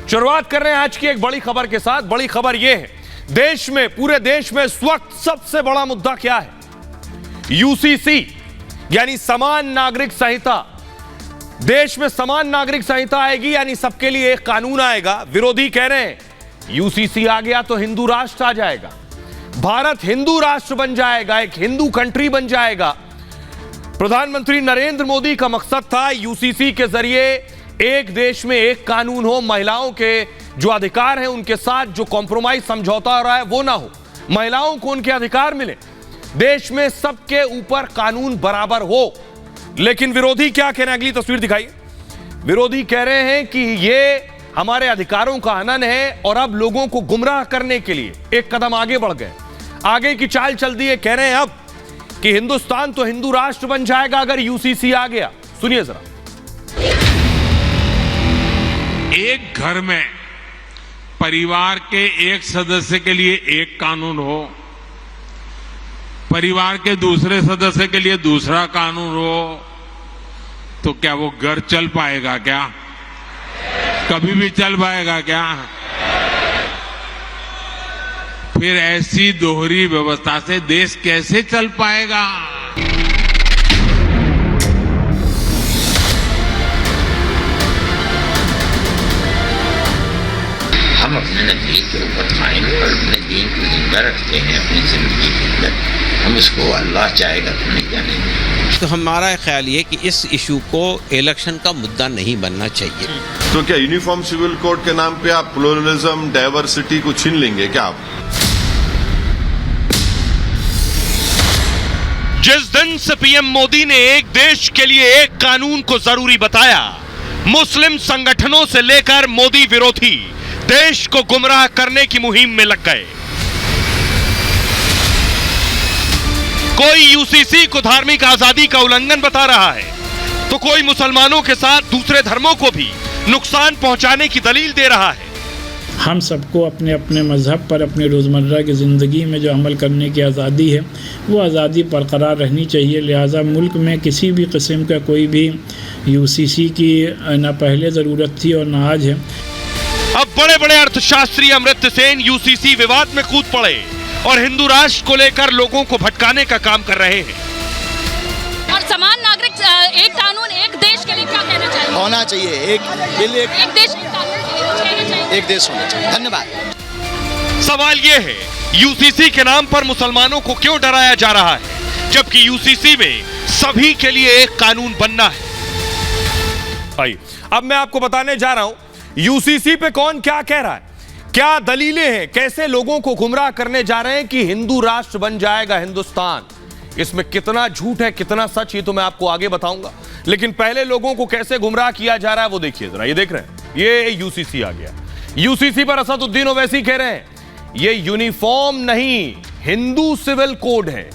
शुरुआत कर रहे हैं आज की एक बड़ी खबर के साथ। बड़ी खबर यह है, देश में, पूरे देश में इस वक्त सबसे बड़ा मुद्दा क्या है? यूसीसी यानी समान नागरिक संहिता। देश में समान नागरिक संहिता आएगी यानी सबके लिए एक कानून आएगा। विरोधी कह रहे हैं यूसीसी आ गया तो हिंदू राष्ट्र आ जाएगा, भारत हिंदू राष्ट्र बन जाएगा, एक हिंदू कंट्री बन जाएगा। प्रधानमंत्री नरेंद्र मोदी का मकसद था यूसीसी के जरिए एक देश में एक कानून हो, महिलाओं के जो अधिकार हैं उनके साथ जो कॉम्प्रोमाइज समझौता हो रहा है वो ना हो, महिलाओं को उनके अधिकार मिले, देश में सबके ऊपर कानून बराबर हो। लेकिन विरोधी क्या कह रहे हैं, अगली तस्वीर दिखाइए। विरोधी कह रहे हैं कि ये हमारे अधिकारों का हनन है और अब लोगों को गुमराह करने के लिए एक कदम आगे बढ़ गए, आगे की चाल चल दी है। कह रहे हैं अब कि हिंदुस्तान तो हिंदू राष्ट्र बन जाएगा अगर यूसीसी आ गया। सुनिए जरा। एक घर में परिवार के एक सदस्य के लिए एक कानून हो, परिवार के दूसरे सदस्य के लिए दूसरा कानून हो, तो क्या वो घर चल पाएगा? क्या कभी भी चल पाएगा क्या? फिर ऐसी दोहरी व्यवस्था से देश कैसे चल पाएगा? हम अपने नजरिए के ऊपर कायम और अपने दीन को जिंदा रखते हैं अपनी जिंदगी के अंदर, हम उसको अल्लाह चाहेगा तो नहीं जानेंगे। तो हमारा ख्याल ये कि इस इशू को इलेक्शन का मुद्दा नहीं बनना चाहिए। तो क्या यूनिफॉर्म सिविल कोड के नाम पे आप प्लुरलिज्म, डाइवर्सिटी को छीन लेंगे क्या आप? जिस दिन से पीएम मोदी ने एक देश के लिए एक कानून को जरूरी बताया, मुस्लिम संगठनों से लेकर मोदी विरोधी देश को गुमराह करने की मुहिम में लग गए। कोई यूसीसी को धार्मिक आजादी का उल्लंघन बता रहा है तो कोई मुसलमानों के साथ दूसरे धर्मों को भी नुकसान पहुंचाने की दलील दे रहा है। हम सबको अपने अपने मज़हब पर अपने रोज़मर्रा की ज़िंदगी में जो अमल करने की आज़ादी है वो आज़ादी बरकरार रहनी चाहिए। लिहाजा मुल्क में किसी भी किस्म का कोई भी यूसीसी की ना पहले ज़रूरत थी और ना आज है। अब बड़े बड़े अर्थशास्त्री अमर्त्य सेन यूसीसी विवाद में कूद पड़े और हिंदू राष्ट्र को लेकर लोगों को भटकाने का काम कर रहे हैं। और समान नागरिक एक कानून एक देश के लिए क्या कहना चाहिए? होना चाहिए एक बिल, एक देश एक कानून के लिए कुछ कहना चाहिए? एक देश होना चाहिए। धन्यवाद। सवाल यह है यूसीसी के नाम पर मुसलमानों को क्यों डराया जा रहा है जबकि यूसीसी में सभी के लिए एक कानून बनना है। भाई अब मैं आपको बताने जा रहा हूं यूसीसी पे कौन क्या कह रहा है, क्या दलीलें हैं, कैसे लोगों को गुमराह करने जा रहे हैं कि हिंदू राष्ट्र बन जाएगा हिंदुस्तान। इसमें कितना झूठ है कितना सच, ये तो मैं आपको आगे बताऊंगा। लेकिन पहले लोगों को कैसे गुमराह किया जा रहा है वो देखिए जरा। ये देख रहे हैं, ये यूसीसी आ गया। यूसीसी पर असदुद्दीन ओवैसी कह रहे हैं ये यूनिफॉर्म नहीं हिंदू सिविल कोड है,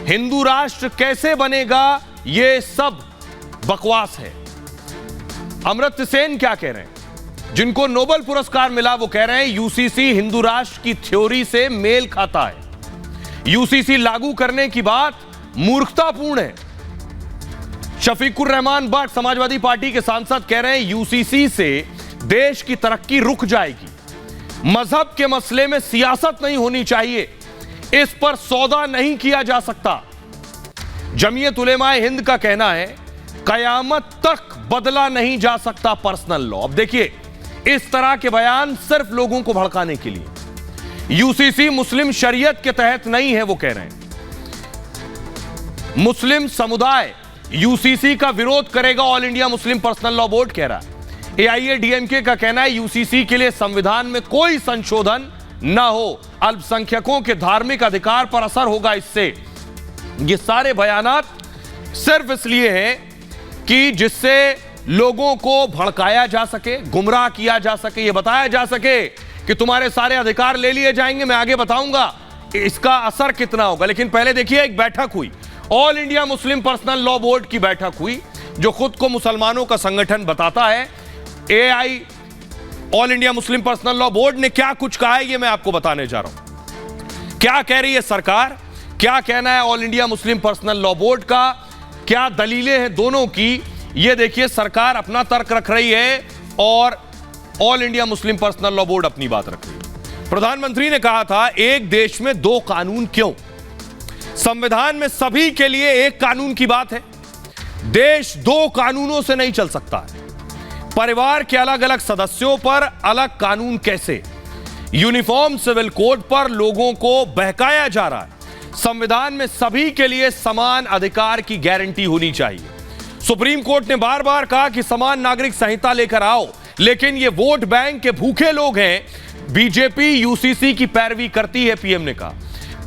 हिंदू राष्ट्र कैसे बनेगा ये सब बकवास है। अमर्त्य सेन क्या कह रहे हैं, जिनको नोबेल पुरस्कार मिला, वो कह रहे हैं यूसीसी हिंदू राष्ट्र की थ्योरी से मेल खाता है, यूसीसी लागू करने की बात मूर्खतापूर्ण है। शफीकुर रहमान भट्ट समाजवादी पार्टी के सांसद कह रहे हैं यूसीसी से देश की तरक्की रुक जाएगी, मजहब के मसले में सियासत नहीं होनी चाहिए, इस पर सौदा नहीं किया जा सकता। जमीयत उलेमाए हिंद का कहना है कयामत तक बदला नहीं जा सकता पर्सनल लॉ। अब देखिए इस तरह के बयान सिर्फ लोगों को भड़काने के लिए। यूसीसी मुस्लिम शरीयत के तहत नहीं है वो कह रहे हैं। मुस्लिम समुदाय यूसीसी का विरोध करेगा, all India Muslim personal law board कह रहा है। एआईएडीएमके का कहना है यूसीसी के लिए संविधान में कोई संशोधन ना हो, अल्पसंख्यकों के धार्मिक अधिकार पर असर होगा इससे। ये सारे बयानात सिर्फ इसलिए हैं कि जिससे लोगों को भड़काया जा सके, गुमराह किया जा सके, ये बताया जा सके कि तुम्हारे सारे अधिकार ले लिए जाएंगे। मैं आगे बताऊंगा इसका असर कितना होगा। लेकिन पहले देखिए एक बैठक हुई, all India Muslim personal law board की बैठक हुई, जो खुद को मुसलमानों का संगठन बताता है। AI all India Muslim personal law board ने क्या कुछ कहा है ये मैं आपको बताने जा रहा हूं। क्या कह रही है सरकार, क्या कहना है all India Muslim personal law board का, क्या दलीलें हैं दोनों की, ये देखिए। सरकार अपना तर्क रख रही है और all India Muslim personal law board अपनी बात रख रही है। प्रधानमंत्री ने कहा था एक देश में दो कानून क्यों? संविधान में सभी के लिए एक कानून की बात है। देश दो कानूनों से नहीं चल सकता है। परिवार के अलग अलग सदस्यों पर अलग कानून कैसे? यूनिफॉर्म सिविल कोड पर लोगों को बहकाया जा रहा है। संविधान में सभी के लिए समान अधिकार की गारंटी होनी चाहिए। सुप्रीम कोर्ट ने बार बार कहा कि समान नागरिक संहिता लेकर आओ, लेकिन ये वोट बैंक के भूखे लोग हैं। बीजेपी यूसीसी की पैरवी करती है, पीएम ने कहा।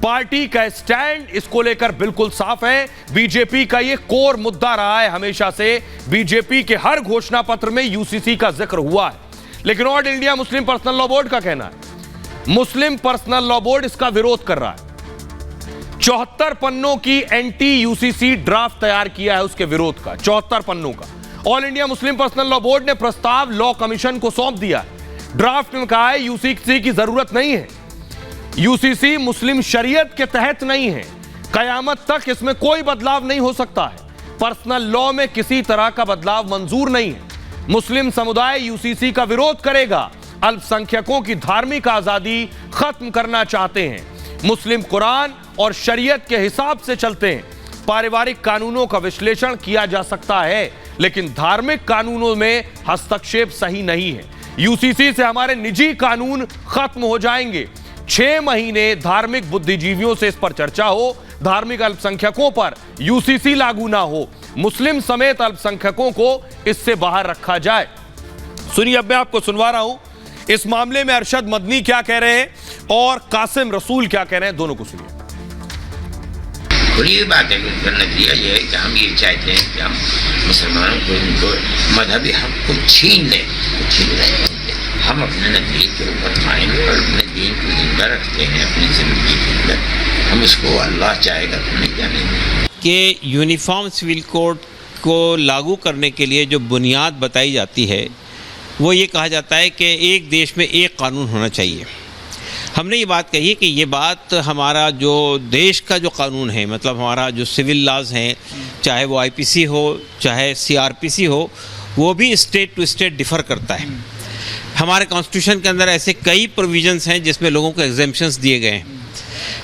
पार्टी का स्टैंड इसको लेकर बिल्कुल साफ है। बीजेपी का यह कोर मुद्दा रहा है हमेशा से। बीजेपी के हर घोषणा पत्र में यूसीसी का जिक्र हुआ है, लेकिन all India Muslim personal law board का कहना है मुस्लिम पर्सनल लॉ बोर्ड इसका विरोध कर रहा है। 74 पन्नों की एंटी यूसीसी ड्राफ्ट तैयार किया है उसके विरोध का, 74 पन्नों का। All India Muslim personal law board ने प्रस्ताव लॉ कमीशन को सौंप दिया। ड्राफ्ट में कहा है यूसीसी की जरूरत नहीं है। यूसीसी मुस्लिम शरीयत के तहत नहीं है। कयामत तक इसमें कोई बदलाव नहीं हो सकता है। पर्सनल लॉ में किसी तरह का बदलाव मंजूर नहीं है। मुस्लिम समुदाय यूसीसी का विरोध करेगा। अल्पसंख्यकों की धार्मिक आजादी खत्म करना चाहते हैं। मुस्लिम कुरान और शरीयत के हिसाब से चलते हैं। पारिवारिक कानूनों का विश्लेषण किया जा सकता है, लेकिन धार्मिक कानूनों में हस्तक्षेप सही नहीं है। यूसीसी से हमारे निजी कानून खत्म हो जाएंगे। 6 महीने धार्मिक बुद्धिजीवियों से इस पर चर्चा हो, धार्मिक अल्पसंख्यकों पर यूसीसी लागू ना हो, मुस्लिम समेत अल्पसंख्यकों को इससे बाहर रखा जाए। सुनिए, अब मैं आपको सुनवा रहा हूं इस मामले में अरशद मदनी क्या कह रहे हैं और कासिम रसूल क्या कह रहे हैं, दोनों को सुनिए। खुली बात है, नतीजा ये है कि हम ये चाहते हैं कि हम मुसलमानों को इनको मजहबी हक को छीन लें। हम अपने नजरिए के ऊपर कायम और अपने दीन को जिंदा रखते हैं अपनी जिंदगी के अंदर। हम उसको अल्लाह चाहेगा तो नहीं जानेंगे कि यूनिफॉर्म सिविल कोड को लागू करने के लिए जो बुनियाद बताई जाती है वो ये कहा जाता है कि एक देश में एक कानून होना चाहिए। हमने ये बात कही है कि ये बात हमारा जो देश का जो कानून है, मतलब हमारा जो सिविल लॉज हैं, चाहे वो आईपीसी हो चाहे सीआरपीसी हो, वो भी स्टेट टू स्टेट डिफ़र करता है। हमारे कॉन्स्टिट्यूशन के अंदर ऐसे कई प्रोविजंस हैं जिसमें लोगों को एग्जेम्पशंस दिए गए हैं।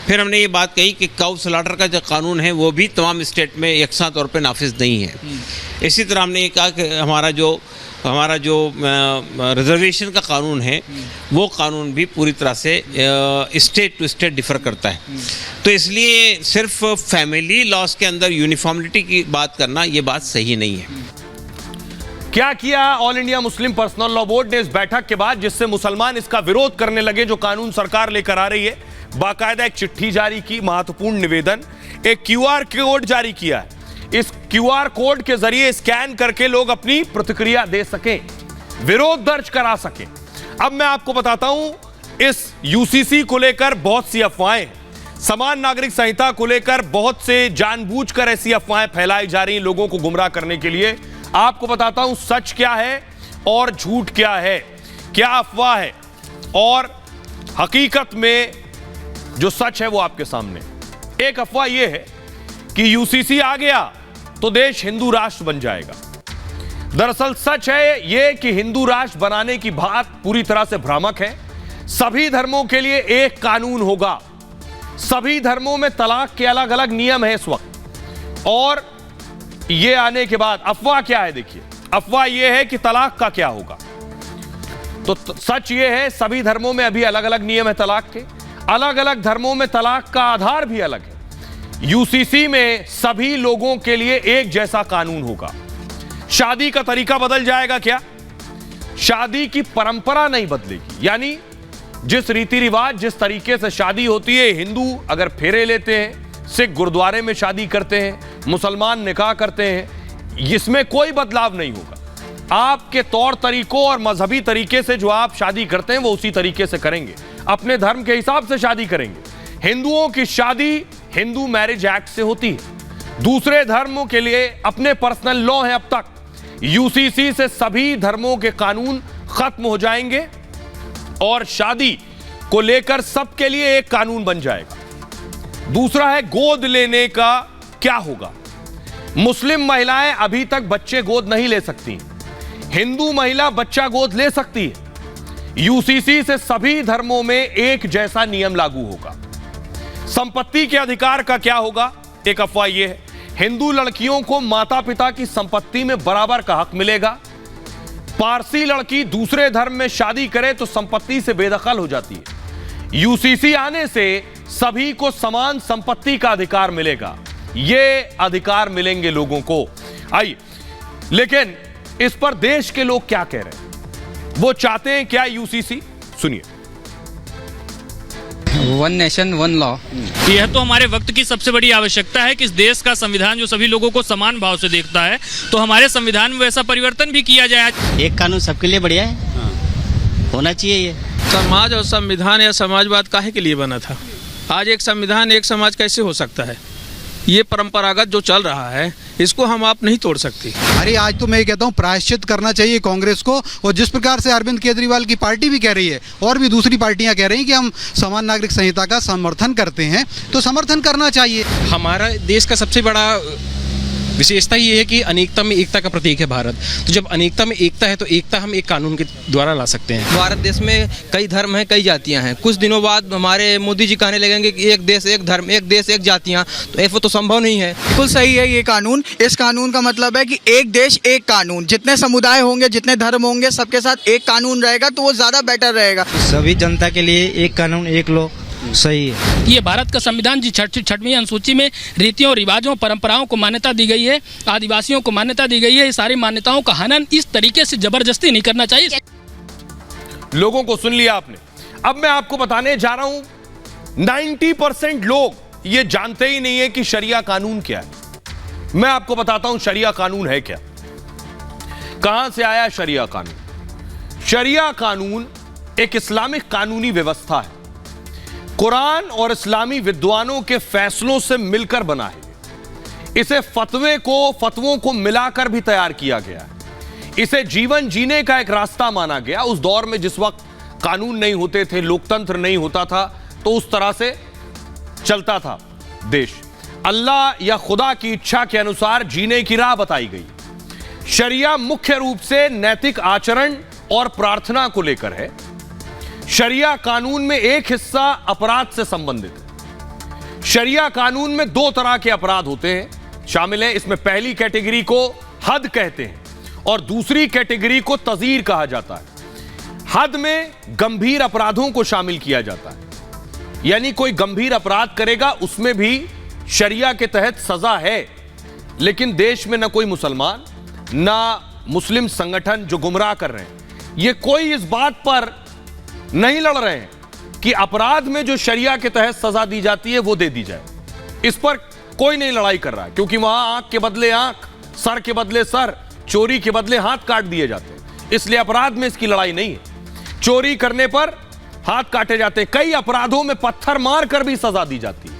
फिर हमने ये बात कही कि काउ स्लॉटर का जो कानून है वो भी तमाम स्टेट में यकसा तौर पे नाफिज नहीं है। इसी तरह हमने ये कहा कि हमारा जो रिजर्वेशन का कानून है वो कानून भी पूरी तरह से स्टेट टू स्टेट डिफ़र करता है। तो इसलिए सिर्फ फैमिली लॉज के अंदर यूनिफॉर्मिटी की बात करना ये बात सही नहीं है। क्या किया all India Muslim personal law board ने इस बैठक के बाद, जिससे मुसलमान इसका विरोध करने लगे जो कानून सरकार लेकर आ रही है? बाकायदा एक चिट्ठी जारी की, महत्वपूर्ण निवेदन, एक क्यूआर कोड जारी किया है। इस क्यूआर कोड के जरिए स्कैन करके लोग अपनी प्रतिक्रिया दे सकें, विरोध दर्ज करा सकें। अब मैं आपको बताता हूं, इस यूसीसी को लेकर बहुत सी अफवाहें, समान नागरिक संहिता को लेकर बहुत से जानबूझकर ऐसी अफवाहें फैलाई जा रही हैं लोगों को गुमराह करने के लिए। आपको बताता हूं सच क्या है और झूठ क्या है, क्या अफवाह है और हकीकत में जो सच है वो आपके सामने। एक अफवाह यह है कि यूसीसी आ गया तो देश हिंदू राष्ट्र बन जाएगा। दरअसल सच है यह कि हिंदू राष्ट्र बनाने की बात पूरी तरह से भ्रामक है। सभी धर्मों के लिए एक कानून होगा। सभी धर्मों में तलाक के अलग अलग नियम है इस वक्त। और ये आने के बाद अफवाह क्या है, देखिए अफवाह यह है कि तलाक का क्या होगा। तो सच ये है सभी धर्मों में अभी अलग अलग नियम है तलाक के। अलग अलग धर्मों में तलाक का आधार भी अलग है। यूसीसी में सभी लोगों के लिए एक जैसा कानून होगा। शादी का तरीका बदल जाएगा क्या? शादी की परंपरा नहीं बदलेगी। यानी जिस रीति रिवाज, जिस तरीके से शादी होती है, हिंदू अगर फेरे लेते हैं, सिख गुरुद्वारे में शादी करते हैं, मुसलमान निकाह करते हैं, इसमें कोई बदलाव नहीं होगा। आपके तौर तरीकों और मजहबी तरीके से जो आप शादी करते हैं वो उसी तरीके से करेंगे, अपने धर्म के हिसाब से शादी करेंगे। हिंदुओं की शादी हिंदू मैरिज एक्ट से होती है। दूसरे धर्मों के लिए अपने पर्सनल लॉ हैं। अब तक यूसीसी से सभी धर्मों के कानून खत्म हो जाएंगे और शादी को लेकर सबके लिए एक कानून बन जाएगा। दूसरा है गोद लेने का क्या होगा। मुस्लिम महिलाएं अभी तक बच्चे गोद नहीं ले सकती। हिंदू महिला बच्चा गोद ले सकती है। यूसीसी से सभी धर्मों में एक जैसा नियम लागू होगा। संपत्ति के अधिकार का क्या होगा? एक अफवाह यह है, हिंदू लड़कियों को माता पिता की संपत्ति में बराबर का हक मिलेगा। पारसी लड़की दूसरे धर्म में शादी करे तो संपत्ति से बेदखल हो जाती है। यूसीसी आने से सभी को समान संपत्ति का अधिकार मिलेगा। ये अधिकार मिलेंगे लोगों को। आइए, लेकिन इस पर देश के लोग क्या कह रहे हैं, वो चाहते हैं क्या यूसीसी? सुनिए। वन नेशन वन लॉ, यह तो हमारे वक्त की सबसे बड़ी आवश्यकता है कि इस देश का संविधान जो सभी लोगों को समान भाव से देखता है, तो हमारे संविधान में वैसा परिवर्तन भी किया जाए। एक कानून सबके लिए बढ़िया है, होना चाहिए। ये समाज और संविधान या समाजवाद काहे के लिए बना था? आज एक संविधान एक समाज कैसे हो सकता है? ये परंपरागत जो चल रहा है इसको हम आप नहीं तोड़ सकते। अरे आज तो मैं कहता हूँ प्रायश्चित करना चाहिए कांग्रेस को, और जिस प्रकार से अरविंद केजरीवाल की पार्टी भी कह रही है और भी दूसरी पार्टियां कह रही हैं कि हम समान नागरिक संहिता का समर्थन करते हैं, तो समर्थन करना चाहिए। हमारा देश का सबसे बड़ा विशेषता ये है कि अनेकता में एकता का प्रतीक है भारत। तो जब अनेकता में एकता है तो एकता हम एक कानून के द्वारा ला सकते हैं। भारत देश में कई धर्म हैं, कई जातियां हैं। कुछ दिनों बाद हमारे मोदी जी कहने लगेंगे कि एक देश एक धर्म, एक देश एक जातियां, तो ऐसा तो संभव नहीं है। बिल्कुल सही है ये कानून। इस कानून का मतलब है कि एक देश एक कानून, जितने समुदाय होंगे, जितने धर्म होंगे, सबके साथ एक कानून रहेगा तो वो ज्यादा बेटर रहेगा। सभी जनता के लिए एक कानून एक लॉ सही है। ये भारत का संविधान जी छठवीं अनुसूची में रीतियों, रिवाजों, परंपराओं को मान्यता दी गई है, आदिवासियों को मान्यता दी गई है। ये सारी मान्यताओं का हनन इस तरीके से जबरदस्ती नहीं करना चाहिए। लोगों को सुन लिया आपने। अब मैं आपको बताने जा रहा हूं 90% लोग ये जानते ही नहीं है कि शरिया कानून क्या है। मैं आपको बताता हूं शरिया कानून है क्या, कहां से आया शरिया कानून। शरिया कानून एक इस्लामिक कानूनी व्यवस्था है, कुरान और इस्लामी विद्वानों के फैसलों से मिलकर बना है। इसे फतवों को मिलाकर भी तैयार किया गया है। इसे जीवन जीने का एक रास्ता माना गया। उस दौर में जिस वक्त कानून नहीं होते थे, लोकतंत्र नहीं होता था, तो उस तरह से चलता था देश। अल्लाह या खुदा की इच्छा के अनुसार जीने की राह बताई गई। शरिया मुख्य रूप से नैतिक आचरण और प्रार्थना को लेकर है। शरिया कानून में एक हिस्सा अपराध से संबंधित है। शरिया कानून में दो तरह के अपराध होते हैं, शामिल है। इसमें पहली कैटेगरी को हद कहते हैं और दूसरी कैटेगरी को तज़ीर कहा जाता है। हद में गंभीर अपराधों को शामिल किया जाता है, यानी कोई गंभीर अपराध करेगा उसमें भी शरिया के तहत सजा है। लेकिन देश में ना कोई मुसलमान, ना मुस्लिम संगठन जो गुमराह कर रहे हैं, ये कोई इस बात पर नहीं लड़ रहे हैं कि अपराध में जो शरिया के तहत सजा दी जाती है वो दे दी जाए। इस पर कोई नहीं लड़ाई कर रहा है, क्योंकि वहां आंख के बदले आंख, सर के बदले सर, चोरी के बदले हाथ काट दिए जाते हैं। इसलिए अपराध में इसकी लड़ाई नहीं है। चोरी करने पर हाथ काटे जाते हैं, कई अपराधों में पत्थर मार कर भी सजा दी जाती है।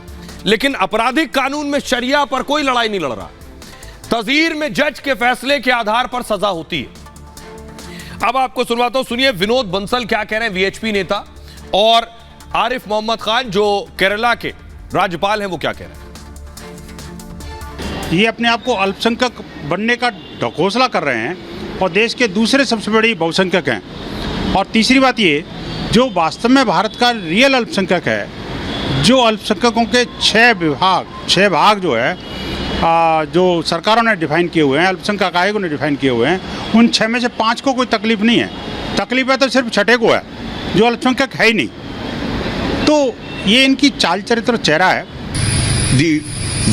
लेकिन आपराधिक कानून में शरिया पर कोई लड़ाई नहीं लड़ रहा। तज़ीर में जज के फैसले के आधार पर सजा होती है। अब आपको सुनवाता हूं, सुनिए विनोद बंसल क्या कह रहे हैं, वीएचपी नेता, और आरिफ मोहम्मद खान जो केरला के राज्यपाल हैं, वो क्या कह रहे हैं। ये अपने आप को अल्पसंख्यक बनने का ढकोसला कर रहे हैं और देश के दूसरे सबसे बड़ी बहुसंख्यक हैं। और तीसरी बात ये, जो वास्तव में भारत का रियल अल्पसंख्यक है, जो अल्पसंख्यकों के 6 भाग जो है, जो सरकारों ने डिफाइन किए हुए हैं, अल्पसंख्यक आयोगों ने डिफाइन किए हुए हैं, उन 6 में से 5 को कोई तकलीफ नहीं है। तकलीफ है तो सिर्फ 6ठे को है, जो अल्पसंख्यक है ही नहीं। तो ये इनकी चाल चरित्र चेहरा है। The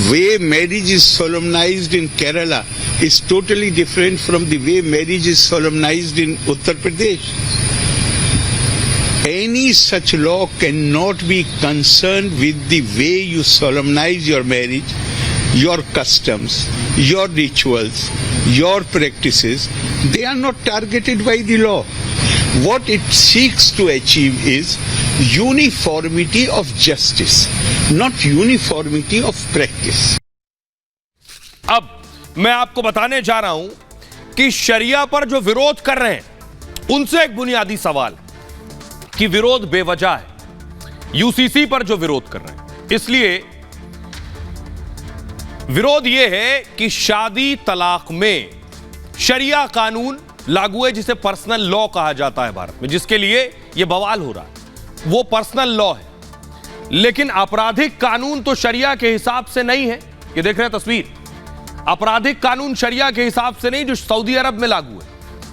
way marriage is solemnized in Kerala is totally different from the way marriage is solemnized in Uttar Pradesh. Any such law cannot be concerned with the way you solemnize your marriage, your customs, your rituals, your practices. They are not targeted by the law. What it seeks to achieve is uniformity of justice, not uniformity of practice. अब मैं आपको बताने जा रहा हूं कि शरिया पर जो विरोध कर रहे हैं उनसे एक बुनियादी सवाल कि विरोध बेवजह है। यूसीसी पर जो विरोध कर रहे हैं, इसलिए विरोध यह है कि शादी तलाक में शरिया कानून लागू है जिसे पर्सनल लॉ कहा जाता है भारत में, जिसके लिए यह बवाल हो रहा है। वो पर्सनल लॉ है, लेकिन आपराधिक कानून तो शरिया के हिसाब से नहीं है। ये देख रहे हैं तस्वीर, आपराधिक कानून शरिया के हिसाब से नहीं जो सऊदी अरब में लागू है,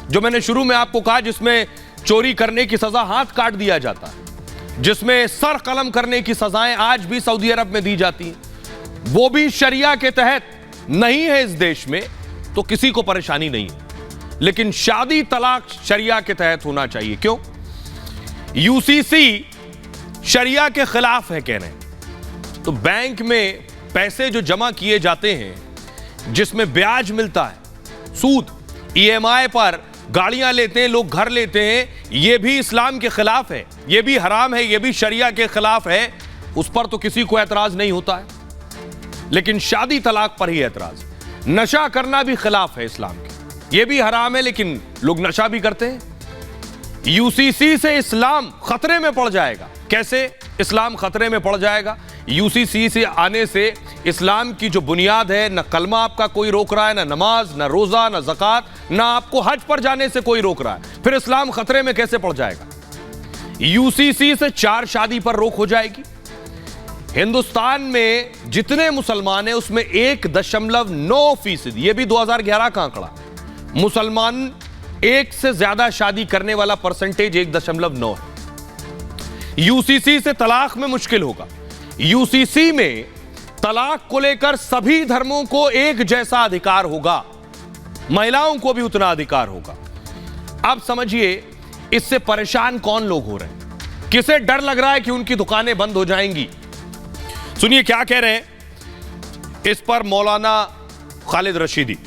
जो मैंने शुरू में आपको कहा, जिसमें चोरी करने की सजा हाथ काट दिया जाता है, जिसमें सर कलम करने की सजाएं आज भी सऊदी अरब में दी जाती हैं, वो भी शरिया के तहत नहीं है इस देश में, तो किसी को परेशानी नहीं है। लेकिन शादी तलाक शरिया के तहत होना चाहिए। क्यों? यूसीसी शरिया के खिलाफ है कह रहे हैं। तो बैंक में पैसे जो जमा किए जाते हैं, जिसमें ब्याज मिलता है, सूद, ईएमआई पर गाड़ियां लेते हैं लोग, घर लेते हैं, यह भी इस्लाम के खिलाफ है, यह भी हराम है, यह भी शरिया के खिलाफ है। उस पर तो किसी को ऐतराज नहीं होता है, लेकिन शादी तलाक पर ही ऐतराज। नशा करना भी खिलाफ है इस्लाम के, यह भी हराम है, लेकिन लोग नशा भी करते हैं। यूसीसी से इस्लाम खतरे में पड़ जाएगा। कैसे इस्लाम खतरे में पड़ जाएगा? यूसीसी से आने से इस्लाम की जो बुनियाद है, न कलमा आपका कोई रोक रहा है, न नमाज, न रोजा, न ज़कात, न आपको हज पर जाने से कोई रोक रहा है, फिर इस्लाम खतरे में कैसे पड़ जाएगा? यूसीसी से 4 शादी पर रोक हो जाएगी। हिंदुस्तान में जितने मुसलमान हैं उसमें 1.9%, यह भी 2011 का आंकड़ा, मुसलमान 1 से ज्यादा शादी करने वाला परसेंटेज 1.9 है। यूसीसी से तलाक में मुश्किल होगा। यूसीसी में तलाक को लेकर सभी धर्मों को एक जैसा अधिकार होगा, महिलाओं को भी उतना अधिकार होगा। अब समझिए इससे परेशान कौन लोग हो रहे हैं, किसे डर लग रहा है कि उनकी दुकानें बंद हो जाएंगी। सुनिए क्या कह रहे हैं इस पर मौलाना खालिद रशीदी।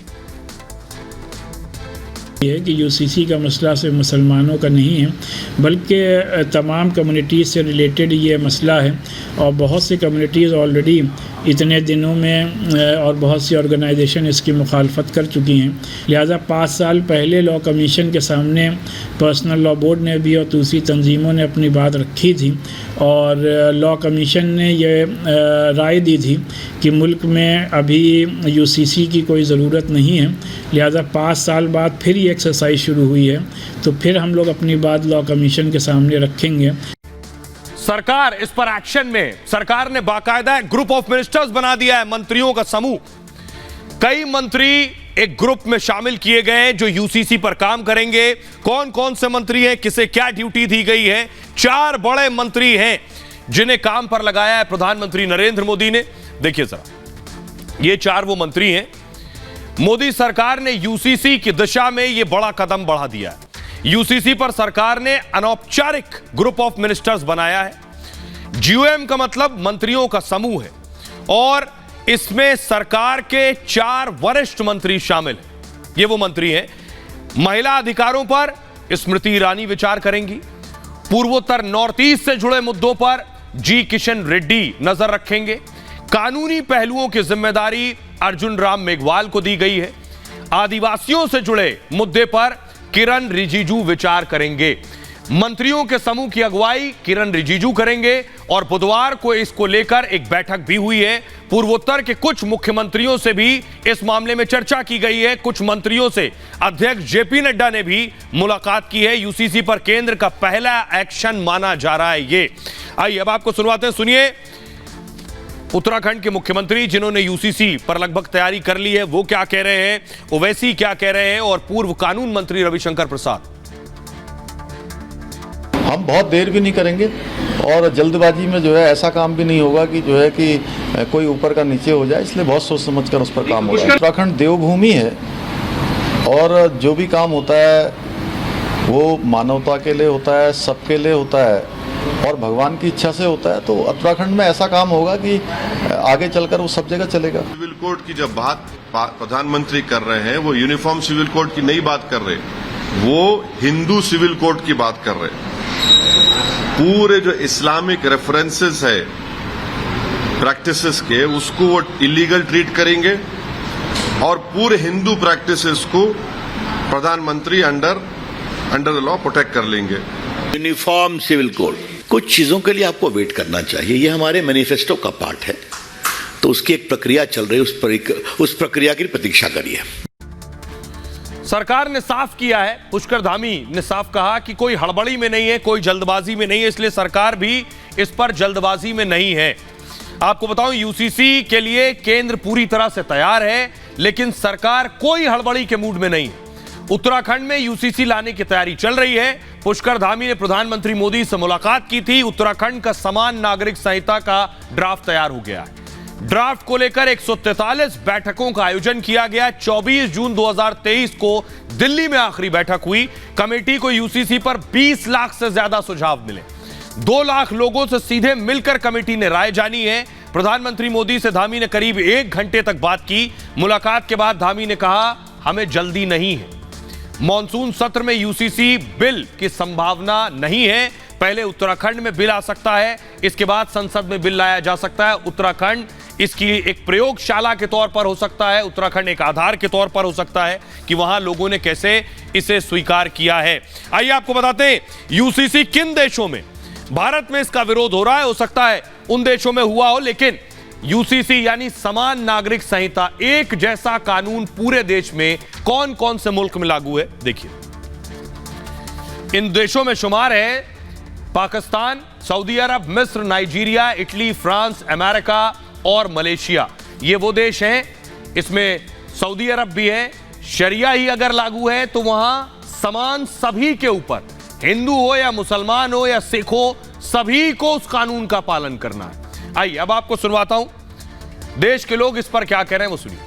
है कि यूसीसी का मसला सिर्फ मुसलमानों का नहीं है, बल्कि तमाम कम्युनिटीज़ से रिलेटेड ये मसला है। और बहुत सी कम्युनिटीज़ ऑलरेडी इतने दिनों में और बहुत सी ऑर्गेनाइजेशन इसकी मुखालफत कर चुकी हैं। लिहाजा 5 साल पहले लॉ कमीशन के सामने पर्सनल लॉ बोर्ड ने भी और दूसरी तंजीमों ने अपनी बात रखी थी, और लॉ कमीशन ने ये राय दी थी कि मुल्क में अभी यूसीसी की कोई ज़रूरत नहीं है। लिहाजा 5 साल बाद फिर ये एक्सरसाइज शुरू हुई है, तो फिर हम लोग अपनी बात लॉ कमीशन के सामने रखेंगे। सरकार इस पर एक्शन में, सरकार ने बाकायदा ग्रुप ऑफ मिनिस्टर्स बना दिया है, मंत्रियों का समूह। कई मंत्री एक ग्रुप में शामिल किए गए हैं जो यूसीसी पर काम करेंगे। कौन कौन से मंत्री हैं, किसे क्या ड्यूटी दी गई है? 4 बड़े मंत्री हैं जिन्हें काम पर लगाया है प्रधानमंत्री नरेंद्र मोदी ने। देखिए जरा, ये 4 वो मंत्री हैं। मोदी सरकार ने यूसीसी की दिशा में यह बड़ा कदम बढ़ा दिया है। यूसीसी पर सरकार ने अनौपचारिक ग्रुप ऑफ मिनिस्टर्स बनाया है। जीओएम का मतलब मंत्रियों का समूह है, और इसमें सरकार के 4 वरिष्ठ मंत्री शामिल हैं। ये वो मंत्री हैं। महिला अधिकारों पर स्मृति ईरानी विचार करेंगी। पूर्वोत्तर नॉर्थ ईस्ट से जुड़े मुद्दों पर जी किशन रेड्डी नजर रखेंगे। कानूनी पहलुओं की जिम्मेदारी अर्जुन राम मेघवाल को दी गई है। आदिवासियों से जुड़े मुद्दे पर किरण रिजिजू विचार करेंगे। मंत्रियों के समूह की अगुवाई किरण रिजिजू करेंगे, और बुधवार को इसको लेकर एक बैठक भी हुई है। पूर्वोत्तर के कुछ मुख्यमंत्रियों से भी इस मामले में चर्चा की गई है। कुछ मंत्रियों से अध्यक्ष जेपी नड्डा ने भी मुलाकात की है। यूसीसी पर केंद्र का पहला एक्शन माना जा रहा है ये। आइए अब आपको सुनवाते हैं, सुनिए उत्तराखंड के मुख्यमंत्री जिन्होंने यूसीसी पर लगभग तैयारी कर ली है, वो क्या कह रहे हैं, ओवैसी क्या कह रहे हैं, और पूर्व कानून मंत्री रविशंकर प्रसाद। हम बहुत देर भी नहीं करेंगे और जल्दबाजी में जो है ऐसा काम भी नहीं होगा कि जो है कि कोई ऊपर का नीचे हो जाए, इसलिए बहुत सोच समझ कर उस पर काम होगा। उत्तराखंड देवभूमि है और जो भी काम होता है वो मानवता के लिए होता है, सबके लिए होता है और भगवान की इच्छा से होता है। तो उत्तराखंड में ऐसा काम होगा कि आगे चलकर वो सब जगह चलेगा। सिविल कोड की जब बात प्रधानमंत्री कर रहे हैं, वो यूनिफॉर्म सिविल कोड की नहीं बात कर रहे, वो हिंदू सिविल कोड की बात कर रहे हैं। पूरे जो इस्लामिक रेफरेंसेस है प्रैक्टिसेस के, उसको वो इलीगल ट्रीट करेंगे और पूरे हिंदू प्रैक्टिसेस को प्रधानमंत्री अंडर द लॉ प्रोटेक्ट कर लेंगे। यूनिफॉर्म सिविल कोड, कुछ चीजों के लिए आपको वेट करना चाहिए, ये हमारे मैनिफेस्टो का पार्ट है, तो उसकी एक प्रक्रिया चल रही है, उस प्रक्रिया की प्रतीक्षा करिए। सरकार ने साफ किया है, पुष्कर धामी ने साफ कहा कि कोई हड़बड़ी में नहीं है, कोई जल्दबाजी में नहीं है, इसलिए सरकार भी इस पर जल्दबाजी में नहीं है। आपको बताऊं, यूसीसी के लिए केंद्र पूरी तरह से तैयार है, लेकिन सरकार कोई हड़बड़ी के मूड में नहीं है। उत्तराखंड में यूसीसी लाने की तैयारी चल रही है। पुष्कर धामी ने प्रधानमंत्री मोदी से मुलाकात की थी। उत्तराखंड का समान नागरिक संहिता का ड्राफ्ट तैयार हो गया है। ड्राफ्ट को लेकर 143 बैठकों का आयोजन किया गया। 24 जून 2023 को दिल्ली में आखिरी बैठक हुई। कमेटी को यूसीसी पर 20 लाख से ज्यादा सुझाव मिले। 2 लाख लोगों से सीधे मिलकर कमेटी ने राय जानी है। प्रधानमंत्री मोदी से धामी ने करीब 1 घंटे तक बात की। मुलाकात के बाद धामी ने कहा, हमें जल्दी नहीं है। मॉनसून सत्र में यूसीसी बिल की संभावना नहीं है। पहले उत्तराखंड में बिल आ सकता है, इसके बाद संसद में बिल लाया जा सकता है। उत्तराखंड इसकी एक प्रयोगशाला के तौर पर हो सकता है, उत्तराखंड एक आधार के तौर पर हो सकता है कि वहां लोगों ने कैसे इसे स्वीकार किया है। आइए आपको बताते हैं यूसीसी किन देशों में, भारत में इसका विरोध हो रहा है। हो सकता है उन देशों में हुआ हो, लेकिन यूसीसी यानी समान नागरिक संहिता, एक जैसा कानून पूरे देश में कौन कौन से मुल्क में लागू है, देखिए। इन देशों में शुमार है पाकिस्तान, सऊदी अरब, मिस्र, नाइजीरिया, इटली, फ्रांस, अमेरिका और मलेशिया। ये वो देश हैं, इसमें सऊदी अरब भी है। शरिया ही अगर लागू है तो वहां समान सभी के ऊपर, हिंदू हो या मुसलमान हो या सिख हो, सभी को उस कानून का पालन करना है। आइए अब आपको सुनवाता हूं देश के लोग इस पर क्या कह रहे हैं, वो सुनिए।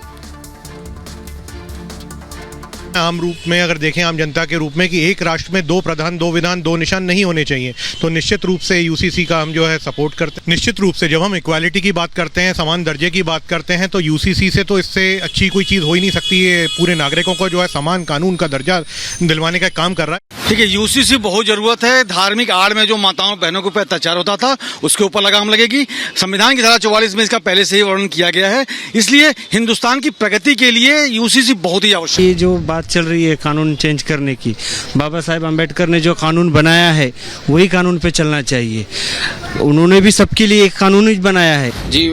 आम रूप में अगर देखें, आम जनता के रूप में, कि एक राष्ट्र में 2 प्रधान 2 विधान 2 निशान नहीं होने चाहिए, तो निश्चित रूप से यूसीसी का हम जो है सपोर्ट करते हैं। निश्चित रूप से जब हम इक्वालिटी की बात करते हैं, समान दर्जे की बात करते हैं, तो यूसीसी से तो इससे अच्छी कोई चीज़ हो ही नहीं सकती है। पूरे नागरिकों को जो है समान कानून का दर्जा दिलवाने का काम कर रहा है। ठीक है, यूसीसी बहुत जरूरत है। धार्मिक आड़ में जो माताओं बहनों के ऊपर अत्याचार होता था, उसके ऊपर लगाम लगेगी। संविधान की धारा 44 में इसका पहले से ही वर्णन किया गया है। इसलिए हिंदुस्तान की प्रगति के लिए यूसीसी बहुत ही आवश्यक है। ये जो बात चल रही है कानून चेंज करने की, बाबा साहेब अम्बेडकर ने जो कानून बनाया है वही कानून पे चलना चाहिए। उन्होंने भी सबके लिए एक कानून ही बनाया है। जी,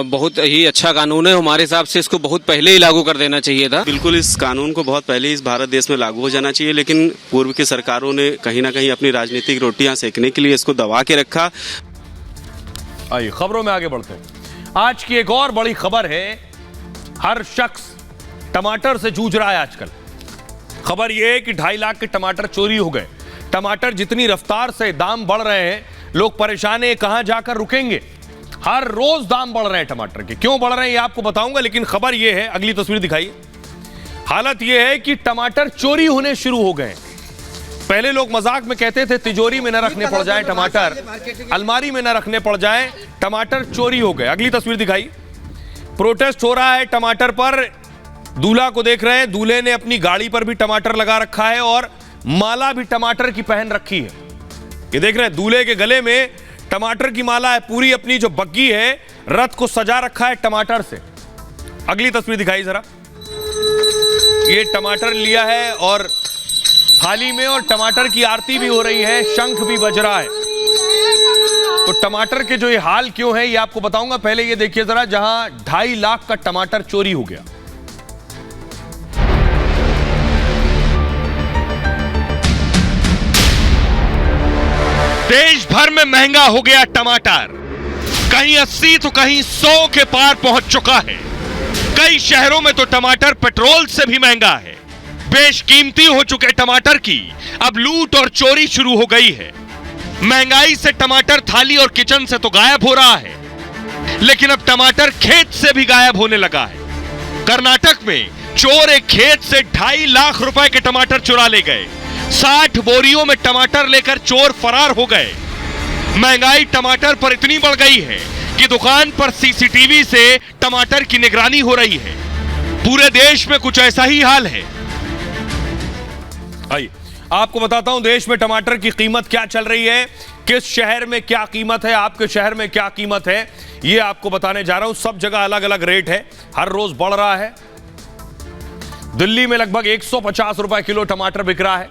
बहुत ही अच्छा कानून है। हमारे हिसाब से इसको बहुत पहले ही लागू कर देना चाहिए था। बिल्कुल, इस कानून को बहुत पहले इस भारत देश में लागू हो जाना चाहिए, लेकिन पूर्व की सरकारों ने कहीं ना कहीं अपनी राजनीतिक रोटियां सेकने के लिए इसको दबा के रखा। आइए खबरों में आगे बढ़ते हैं। आज की एक और बड़ी खबर है, हर शख्स टमाटर से जूझ रहा है आजकल। खबर यह है कि 2.5 लाख के टमाटर चोरी हो गए। टमाटर जितनी रफ्तार से दाम बढ़ रहे हैं, लोग परेशान हैं कहां जाकर रुकेंगे। हर रोज दाम बढ़ रहे हैं टमाटर के। क्यों बढ़ रहे हैं ये आपको बताऊंगा, लेकिन खबर यह है, अगली तस्वीर दिखाइए। हालत यह है कि टमाटर चोरी होने शुरू हो गए। पहले लोग मजाक में कहते थे तिजोरी में न रखने पड़ जाए टमाटर, अलमारी में न रखने पड़ जाए टमाटर, चोरी हो गए। अगली तस्वीर दिखाई। प्रोटेस्ट हो रहा है टमाटर पर। दूल्हा को देख रहे हैं, दूल्हे ने अपनी गाड़ी पर भी टमाटर लगा रखा है और माला भी टमाटर की पहन रखी है। ये देख रहे हैं, दूल्हे के गले में टमाटर की माला है। पूरी अपनी जो बग्गी है, रथ को सजा रखा है टमाटर से। अगली तस्वीर दिखाई जरा। ये टमाटर लिया है और थाली में, और टमाटर की आरती भी हो रही है, शंख भी बज रहा है। तो टमाटर के जो ये हाल क्यों है ये आपको बताऊंगा। पहले ये देखिए जरा, जहां 2.5 लाख का टमाटर चोरी हो गया। देश भर में महंगा हो गया टमाटर। कहीं 80 तो कहीं 100 के पार पहुंच चुका है। कई शहरों में तो टमाटर पेट्रोल से भी महंगा है। बेशकीमती हो चुके टमाटर की अब लूट और चोरी शुरू हो गई है। महंगाई से टमाटर थाली और किचन से तो गायब हो रहा है, लेकिन अब टमाटर खेत से भी गायब होने लगा है। कर्नाटक में चोर एक खेत से 2.5 लाख रुपए के टमाटर चुरा ले गए। 60 बोरियों में टमाटर लेकर चोर फरार हो गए। महंगाई टमाटर पर इतनी बढ़ गई है कि दुकान पर सीसीटीवी से टमाटर की निगरानी हो रही है। पूरे देश में कुछ ऐसा ही हाल है। आइए आपको बताता हूं देश में टमाटर की कीमत क्या चल रही है, किस शहर में क्या कीमत है, आपके शहर में क्या कीमत है, ये आपको बताने जा रहा हूं। सब जगह अलग अलग रेट है, हर रोज बढ़ रहा है। दिल्ली में लगभग 150 रुपए किलो टमाटर बिक रहा है।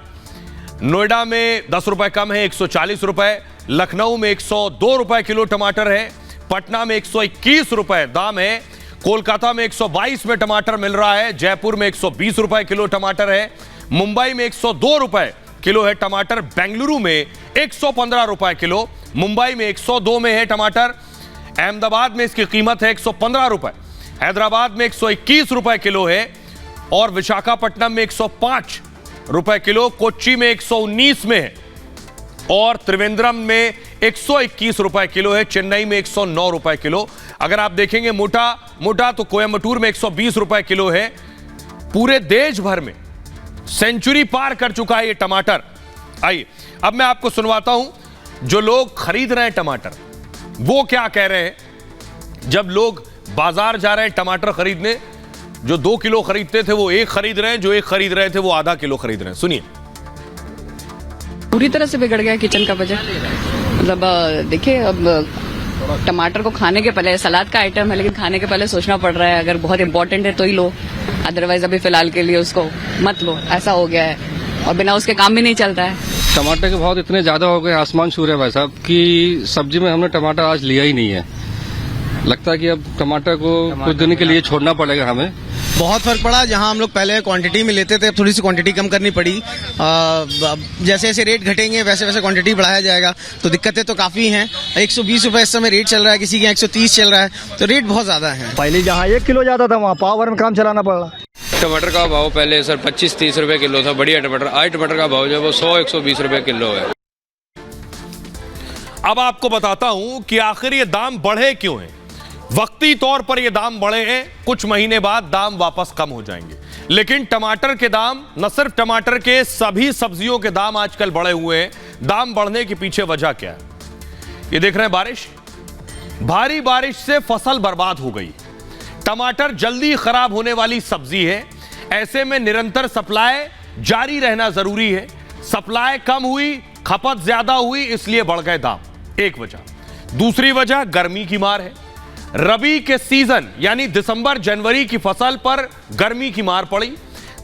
नोएडा में 10 रुपए कम है, 140 रुपए। लखनऊ में 102 रुपए किलो टमाटर है। पटना में 121 रुपए दाम है। कोलकाता में 122 में टमाटर मिल रहा है, जयपुर में 120 रुपए किलो टमाटर है, मुंबई में 102 रुपए किलो है टमाटर, बेंगलुरु में 115 रुपए किलो, मुंबई में 102 में है टमाटर, अहमदाबाद में इसकी कीमत है 115 रुपए, हैदराबाद में 121 रुपए किलो है और विशाखापट्टनम में 105 रुपए किलो, कोच्चि में 119 में है और त्रिवेंद्रम में 121 रुपए किलो है, चेन्नई में 109 रुपए किलो। अगर आप देखेंगे मोटा तो कोयम्बटूर में 120 रुपए किलो है। पूरे देश भर में सेंचुरी पार कर चुका है ये टमाटर। आइए अब मैं आपको सुनवाता हूं जो लोग खरीद रहे हैं टमाटर वो क्या कह रहे हैं। जब लोग बाजार जा रहे हैं टमाटर खरीदने, जो 2 किलो खरीदते थे वो 1 खरीद रहे हैं, जो 1 खरीद रहे थे वो आधा किलो खरीद रहे हैं। सुनिए। पूरी तरह से बिगड़ गया किचन का बजट। मतलब देखिए, अब टमाटर को खाने के पहले, सलाद का आइटम है लेकिन खाने के पहले सोचना पड़ रहा है, अगर बहुत इंपॉर्टेंट है तो ही लो, अदरवाइज अभी फिलहाल के लिए उसको मत लो, ऐसा हो गया है और बिना उसके काम भी नहीं चलता है। टमाटर के भाव इतने ज्यादा हो गए, आसमान छू रहे भाई साहब, कि सब्जी में हमने टमाटर आज लिया ही नहीं है। लगता है कि अब टमाटर को कुछ दिन के लिए छोड़ना पड़ेगा हमें। बहुत फर्क पड़ा। जहां हम लोग पहले क्वांटिटी में लेते थे, थोड़ी सी क्वांटिटी कम करनी पड़ी। जैसे जैसे रेट घटेंगे वैसे वैसे क्वांटिटी बढ़ाया जाएगा, तो दिक्कतें तो काफी हैं। 120 रुपए इस समय रेट चल रहा है, किसी के 130 चल रहा है, तो रेट बहुत ज्यादा है। पहले जहाँ 1 किलो जाता था वहाँ पाव भर में काम चलाना पड़ रहा। टमाटर का भाव पहले सर 25-30 रुपए किलो था, बढ़िया टमाटर। आज टमाटर का भाव जो है वो 100-120 रुपए किलो है। अब आपको बताता हूं कि आखिर ये दाम बढ़े क्यों हैं। वक्ती तौर पर ये दाम बढ़े हैं, कुछ महीने बाद दाम वापस कम हो जाएंगे, लेकिन टमाटर के दाम, न सिर्फ टमाटर के, सभी सब्जियों के दाम आजकल बढ़े हुए हैं। दाम बढ़ने के पीछे वजह क्या है? ये देख रहे हैं बारिश, भारी बारिश से फसल बर्बाद हो गई। टमाटर जल्दी खराब होने वाली सब्जी है, ऐसे में निरंतर सप्लाई जारी रहना जरूरी है। सप्लाई कम हुई, खपत ज्यादा हुई, इसलिए बढ़ गए दाम, एक वजह। दूसरी वजह गर्मी की मार है। रबी के सीजन यानी दिसंबर जनवरी की फसल पर गर्मी की मार पड़ी।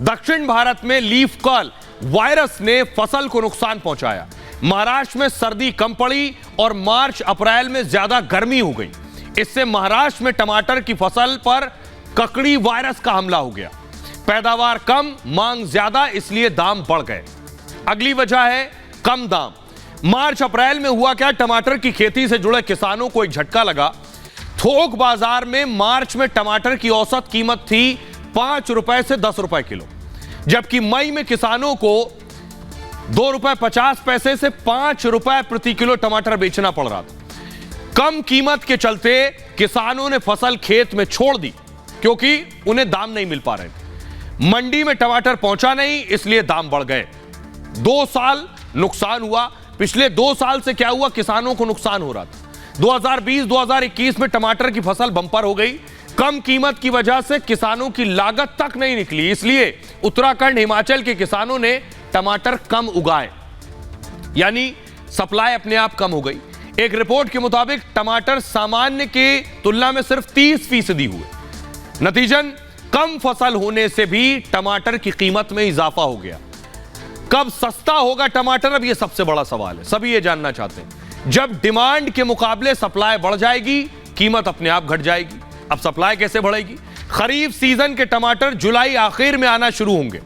दक्षिण भारत में लीफ कर्ल वायरस ने फसल को नुकसान पहुंचाया। महाराष्ट्र में सर्दी कम पड़ी और मार्च अप्रैल में ज्यादा गर्मी हो गई। इससे महाराष्ट्र में टमाटर की फसल पर ककड़ी वायरस का हमला हो गया। पैदावार कम, मांग ज्यादा, इसलिए दाम बढ़ गए। अगली वजह है कम दाम। मार्च अप्रैल में हुआ क्या, टमाटर की खेती से जुड़े किसानों को एक झटका लगा। थोक बाजार में मार्च में टमाटर की औसत कीमत थी 5 रुपए से 10 रुपए किलो, जबकि मई में किसानों को 2 रुपए 50 पैसे से 5 रुपए प्रति किलो टमाटर बेचना पड़ रहा था। कम कीमत के चलते किसानों ने फसल खेत में छोड़ दी क्योंकि उन्हें दाम नहीं मिल पा रहे थे। मंडी में टमाटर पहुंचा नहीं, इसलिए दाम बढ़ गए। 2 साल नुकसान हुआ। पिछले 2 साल से क्या हुआ, किसानों को नुकसान हो रहा था। 2020-2021 में टमाटर की फसल बंपर हो गई। कम कीमत की वजह से किसानों की लागत तक नहीं निकली, इसलिए उत्तराखंड, हिमाचल के किसानों ने टमाटर कम उगाए, यानी सप्लाई अपने आप कम हो गई। एक रिपोर्ट के मुताबिक टमाटर सामान्य के तुलना में सिर्फ 30% हुए। नतीजन कम फसल होने से भी टमाटर की कीमत में इजाफा हो गया। कब सस्ता होगा टमाटर, अब यह सबसे बड़ा सवाल है। सभी ये जानना चाहते हैं। जब डिमांड के मुकाबले सप्लाई बढ़ जाएगी, कीमत अपने आप घट जाएगी। अब सप्लाई कैसे बढ़ेगी? खरीफ सीजन के टमाटर जुलाई आखिर में आना शुरू होंगे।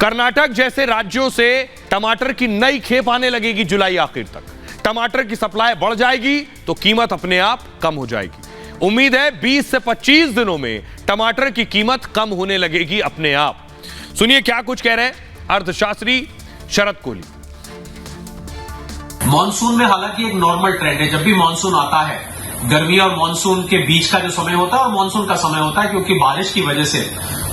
कर्नाटक जैसे राज्यों से टमाटर की नई खेप आने लगेगी जुलाई आखिर तक। टमाटर की सप्लाई बढ़ जाएगी तो कीमत अपने आप कम हो जाएगी। उम्मीद है 20 से 25 दिनों में टमाटर की कीमत कम होने लगेगी अपने आप। सुनिए क्या कुछ कह रहे हैं अर्थशास्त्री शरद कोहली। मॉनसून में हालांकि एक नॉर्मल ट्रेंड है, जब भी मॉनसून आता है, गर्मी और मॉनसून के बीच का जो समय होता है और मॉनसून का समय होता है, क्योंकि बारिश की वजह से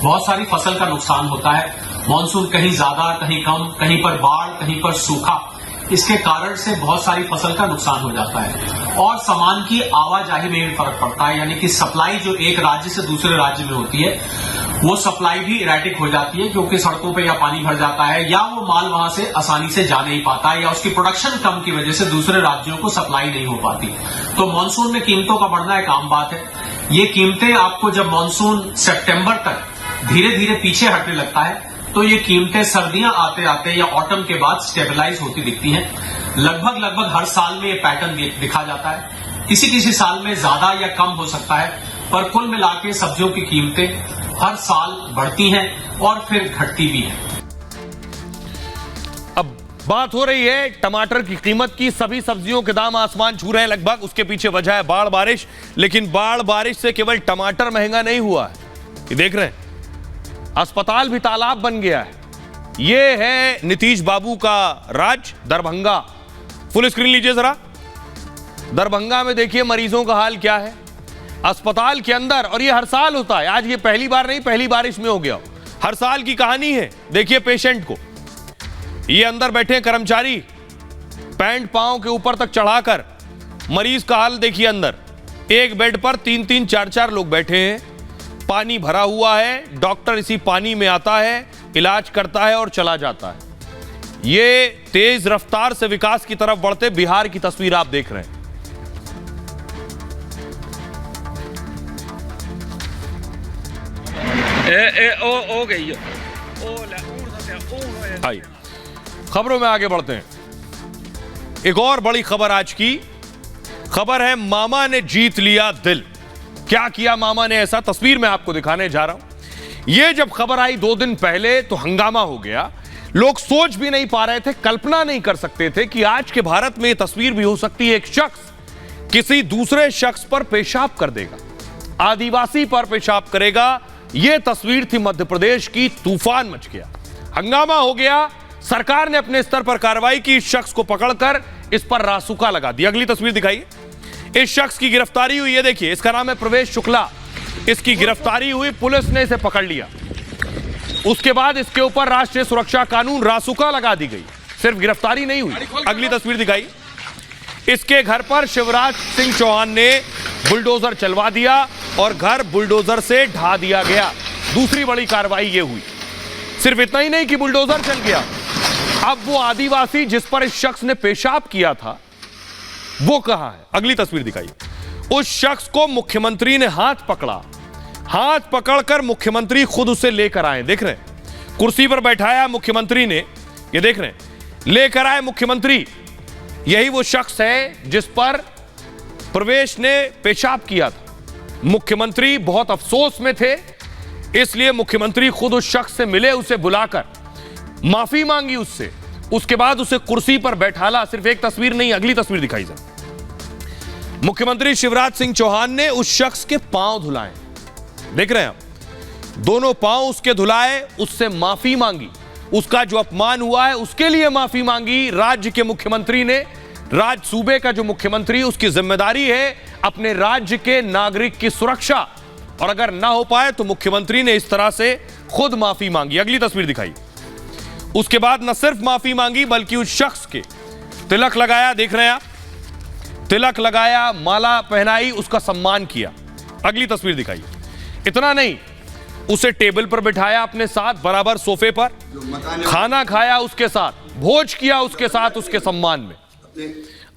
बहुत सारी फसल का नुकसान होता है। मॉनसून कहीं ज्यादा, कहीं कम, कहीं पर बाढ़, कहीं पर सूखा, इसके कारण से बहुत सारी फसल का नुकसान हो जाता है और सामान की आवाजाही में भी फर्क पड़ता है, यानी कि सप्लाई जो एक राज्य से दूसरे राज्य में होती है वो सप्लाई भी इरेटिक हो जाती है, क्योंकि सड़कों पे या पानी भर जाता है या वो माल वहां से आसानी से जा नहीं पाता है या उसकी प्रोडक्शन कम की वजह से दूसरे राज्यों को सप्लाई नहीं हो पाती। तो मानसून में कीमतों का बढ़ना एक आम बात है। ये कीमतें आपको जब मानसून सितंबर तक धीरे धीरे पीछे हटने लगता है तो ये कीमतें सर्दियां आते आते या ऑटम के बाद स्टेबलाइज होती दिखती हैं। लगभग हर साल में ये पैटर्न दिखा जाता है। किसी किसी साल में ज्यादा या कम हो सकता है पर कुल मिला के सब्जियों की कीमतें हर साल बढ़ती हैं और फिर घटती भी हैं। अब बात हो रही है टमाटर की कीमत की। सभी सब्जियों के दाम आसमान छू रहे हैं लगभग। उसके पीछे वजह है बाढ़ बारिश, लेकिन बाढ़ बारिश से केवल टमाटर महंगा नहीं हुआ है। ये देख रहे हैं, अस्पताल भी तालाब बन गया है। ये है नीतीश बाबू का राज, दरभंगा। फुल स्क्रीन लीजिए जरा। दरभंगा में देखिए मरीजों का हाल क्या है अस्पताल के अंदर। और ये हर साल होता है, आज ये पहली बार नहीं, पहली बारिश में हो गया। हर साल की कहानी है। देखिए पेशेंट को, ये अंदर बैठे कर्मचारी पैंट पांव के ऊपर तक चढ़ाकर, मरीज का हाल देखिए अंदर। एक बेड पर 3-3, 4-4 लोग बैठे हैं। पानी भरा हुआ है, डॉक्टर इसी पानी में आता है, इलाज करता है और चला जाता है। ये तेज रफ्तार से विकास की तरफ बढ़ते बिहार की तस्वीर आप देख रहे हैं। आइए खबरों में आगे बढ़ते हैं। एक और बड़ी खबर आज की खबर है, मामा ने जीत लिया दिल। क्या किया मामा ने ऐसा, तस्वीर में आपको दिखाने जा रहा हूं। यह जब खबर आई 2 दिन पहले तो हंगामा हो गया। लोग सोच भी नहीं पा रहे थे, कल्पना नहीं कर सकते थे कि आज के भारत में यह तस्वीर भी हो सकती है। एक शख्स किसी दूसरे शख्स पर पेशाब कर देगा, आदिवासी पर पेशाब करेगा। यह तस्वीर थी मध्य प्रदेश की। तूफान मच गया, हंगामा हो गया। सरकार ने अपने स्तर पर कार्रवाई की, इस शख्स को पकड़कर इस पर रासुका लगा दी। अगली तस्वीर दिखाइए। इस शख्स की गिरफ्तारी हुई है, देखिए इसका नाम है प्रवेश शुक्ला। इसकी गिरफ्तारी हुई, पुलिस ने इसे पकड़ लिया। उसके बाद इसके ऊपर राष्ट्रीय सुरक्षा कानून रासुका लगा दी गई। सिर्फ गिरफ्तारी नहीं हुई। अगली तस्वीर दिखाई। इसके घर पर शिवराज सिंह चौहान ने बुलडोजर चलवा दिया और घर बुलडोजर से ढा दिया गया। दूसरी बड़ी कार्रवाई यह हुई। सिर्फ इतना ही नहीं कि बुलडोजर चल गया, अब वो आदिवासी जिस पर इस शख्स ने पेशाब किया था वो कहां है। अगली तस्वीर दिखाई। उस शख्स को मुख्यमंत्री ने हाथ पकड़ा, हाथ पकड़कर मुख्यमंत्री खुद उसे लेकर आए। देख रहे हैं, कुर्सी पर बैठाया मुख्यमंत्री ने, ये देख रहे हैं, लेकर आए मुख्यमंत्री। यही वो शख्स है जिस पर प्रवेश ने पेशाब किया था। मुख्यमंत्री बहुत अफसोस में थे, इसलिए मुख्यमंत्री खुद उस शख्स से मिले, उसे बुलाकर माफी मांगी उससे। उसके बाद उसे कुर्सी पर बैठाला। सिर्फ एक तस्वीर नहीं, अगली तस्वीर दिखाई जाए। मुख्यमंत्री शिवराज सिंह चौहान ने उस शख्स के पांव धुलाए। देख रहे हैं आप, दोनों पांव उसके धुलाए, उससे माफी मांगी। उसका जो अपमान हुआ है उसके लिए माफी मांगी। राज्य के मुख्यमंत्री ने, राज्य सूबे का जो मुख्यमंत्री, उसकी जिम्मेदारी है अपने राज्य के नागरिक की सुरक्षा, और अगर ना हो पाए तो मुख्यमंत्री ने इस तरह से खुद माफी मांगी। अगली तस्वीर दिखाई। उसके बाद न सिर्फ माफी मांगी बल्कि उस शख्स के तिलक लगाया। देख रहे हैं आप, तिलक लगाया, माला पहनाई, उसका सम्मान किया। अगली तस्वीर दिखाई। इतना नहीं, उसे टेबल पर बिठाया अपने साथ, बराबर सोफे पर, खाना खाया उसके साथ, भोज किया उसके साथ, उसके सम्मान में।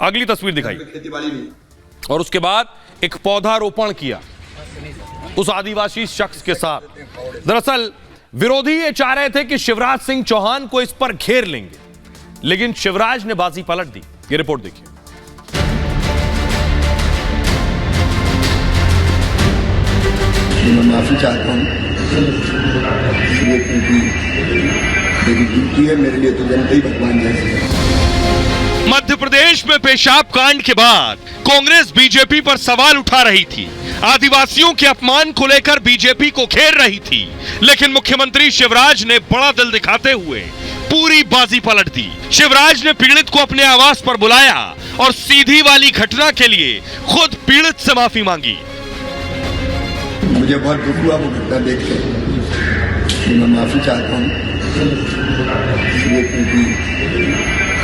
अगली तस्वीर दिखाई। और उसके बाद एक पौधारोपण किया उस आदिवासी शख्स के साथ। दरअसल विरोधी ये चाह रहे थे कि शिवराज सिंह चौहान को इस पर घेर लेंगे, लेकिन शिवराज ने बाजी पलट दी। ये रिपोर्ट देखिए। मैं माफी चाहता हूँ, ये क्योंकि मेरी ड्यूटी है, मेरे लिए तो जनता ही भगवान जैसे है। मध्य प्रदेश में पेशाब कांड के बाद कांग्रेस बीजेपी पर सवाल उठा रही थी। आदिवासियों के अपमान को लेकर बीजेपी को घेर रही थी, लेकिन मुख्यमंत्री शिवराज ने बड़ा दिल दिखाते हुए पूरी बाजी पलट दी। शिवराज ने पीड़ित को अपने आवास पर बुलाया और सीधी वाली घटना के लिए खुद पीड़ित से माफी मांगी। मुझे बहुत दुख हुआ वो घटना देख के। मैं माफी चाहता हूँ, ये क्योंकि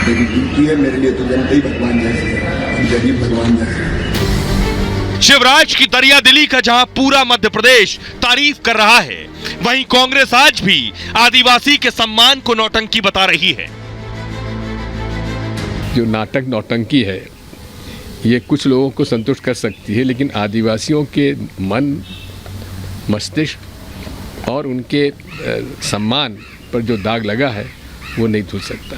मेरी ड्यूटी है, मेरे लिए तो जनता ही भगवान जैसे है, गरीब भगवान जैसे है। शिवराज की दरिया दिली का जहां पूरा मध्य प्रदेश तारीफ कर रहा है, वहीं कांग्रेस आज भी आदिवासी के सम्मान को नौटंकी बता रही है। जो नाटक नौटंकी है ये कुछ लोगों को संतुष्ट कर सकती है, लेकिन आदिवासियों के मन, मस्तिष्क और उनके सम्मान पर जो दाग लगा है वो नहीं धुल सकता।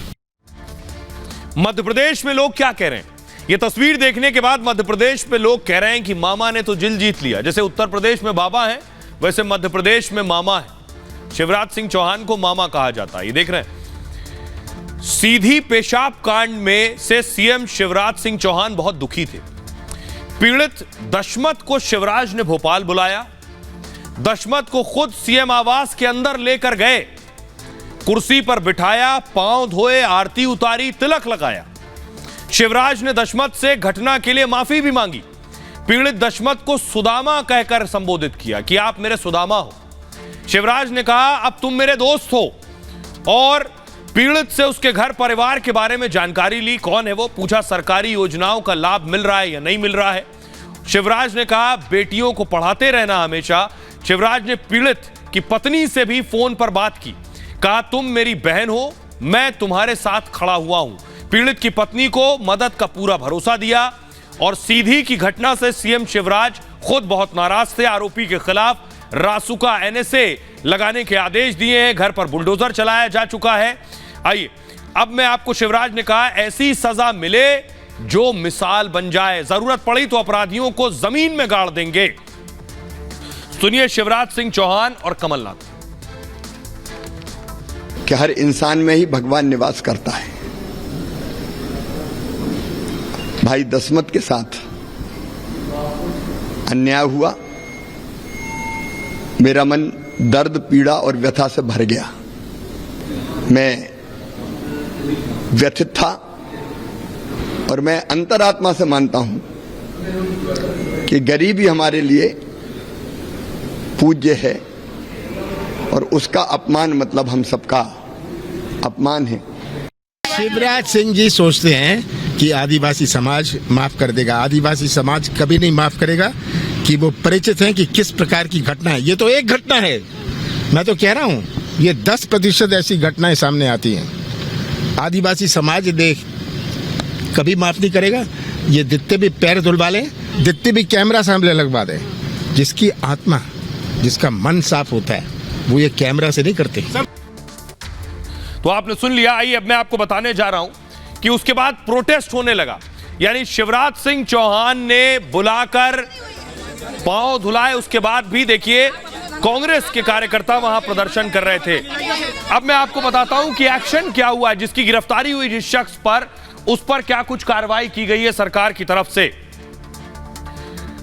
मध्य प्रदेश में लोग क्या कह रहे हैं, ये तस्वीर देखने के बाद मध्य प्रदेश में लोग कह रहे हैं कि मामा ने तो दिल जीत लिया। जैसे उत्तर प्रदेश में बाबा है, वैसे मध्य प्रदेश में मामा है। शिवराज सिंह चौहान को मामा कहा जाता है। ये देख रहे हैं, सीधी पेशाब कांड में से सीएम शिवराज सिंह चौहान बहुत दुखी थे। पीड़ित दशमत को शिवराज ने भोपाल बुलाया, दशमत को खुद सीएम आवास के अंदर लेकर गए, कुर्सी पर बिठाया, पांव धोए, आरती उतारी, तिलक लगाया। शिवराज ने दशमत से घटना के लिए माफी भी मांगी। पीड़ित दशमत को सुदामा कहकर संबोधित किया कि आप मेरे सुदामा हो। शिवराज ने कहा अब तुम मेरे दोस्त हो, और पीड़ित से उसके घर परिवार के बारे में जानकारी ली। कौन है वो? पूछा सरकारी योजनाओं का लाभ मिल रहा है या नहीं मिल रहा है। शिवराज ने कहा बेटियों को पढ़ाते रहना हमेशा। शिवराज ने पीड़ित की पत्नी से भी फोन पर बात की, कहा तुम मेरी बहन हो, मैं तुम्हारे साथ खड़ा हुआ हूं। पीड़ित की पत्नी को मदद का पूरा भरोसा दिया। और सीधी की घटना से सीएम शिवराज खुद बहुत नाराज थे। आरोपी के खिलाफ रासुका एनएसए लगाने के आदेश दिए हैं। घर पर बुलडोजर चलाया जा चुका है। आइए अब मैं आपको, शिवराज ने कहा ऐसी सजा मिले जो मिसाल बन जाए, जरूरत पड़ी तो अपराधियों को जमीन में गाड़ देंगे। सुनिए शिवराज सिंह चौहान और कमलनाथ। कि हर इंसान में ही भगवान निवास करता है। भाई दशमत के साथ अन्याय हुआ, मेरा मन दर्द, पीड़ा और व्यथा से भर गया। मैं व्यथित था और मैं अंतरात्मा से मानता हूं कि गरीबी हमारे लिए पूज्य है और उसका अपमान मतलब हम सबका अपमान है। शिवराज सिंह जी सोचते हैं कि आदिवासी समाज माफ कर देगा। आदिवासी समाज कभी नहीं माफ करेगा कि वो परिचित हैं कि किस प्रकार की घटना है। ये तो एक घटना है, मैं तो कह रहा हूँ ये 10% ऐसी घटनाएं सामने आती हैं। आदिवासी समाज देख कभी माफ नहीं करेगा। ये जितने भी पैर धुलवा लें, जितने भी कैमरा सामने लगवा दें, जिसकी आत्मा, जिसका मन साफ होता है वो ये कैमरा से नहीं करते। तो आपने सुन लिया। आइए अब मैं आपको बताने जा रहा हूं कि उसके बाद प्रोटेस्ट होने लगा। यानी शिवराज सिंह चौहान ने बुलाकर पांव धुलाए, उसके बाद भी देखिए कांग्रेस के कार्यकर्ता वहां प्रदर्शन कर रहे थे। अब मैं आपको बताता हूं कि एक्शन क्या हुआ है, जिसकी गिरफ्तारी हुई जिस शख्स पर, उस पर क्या कुछ कार्रवाई की गई है सरकार की तरफ से।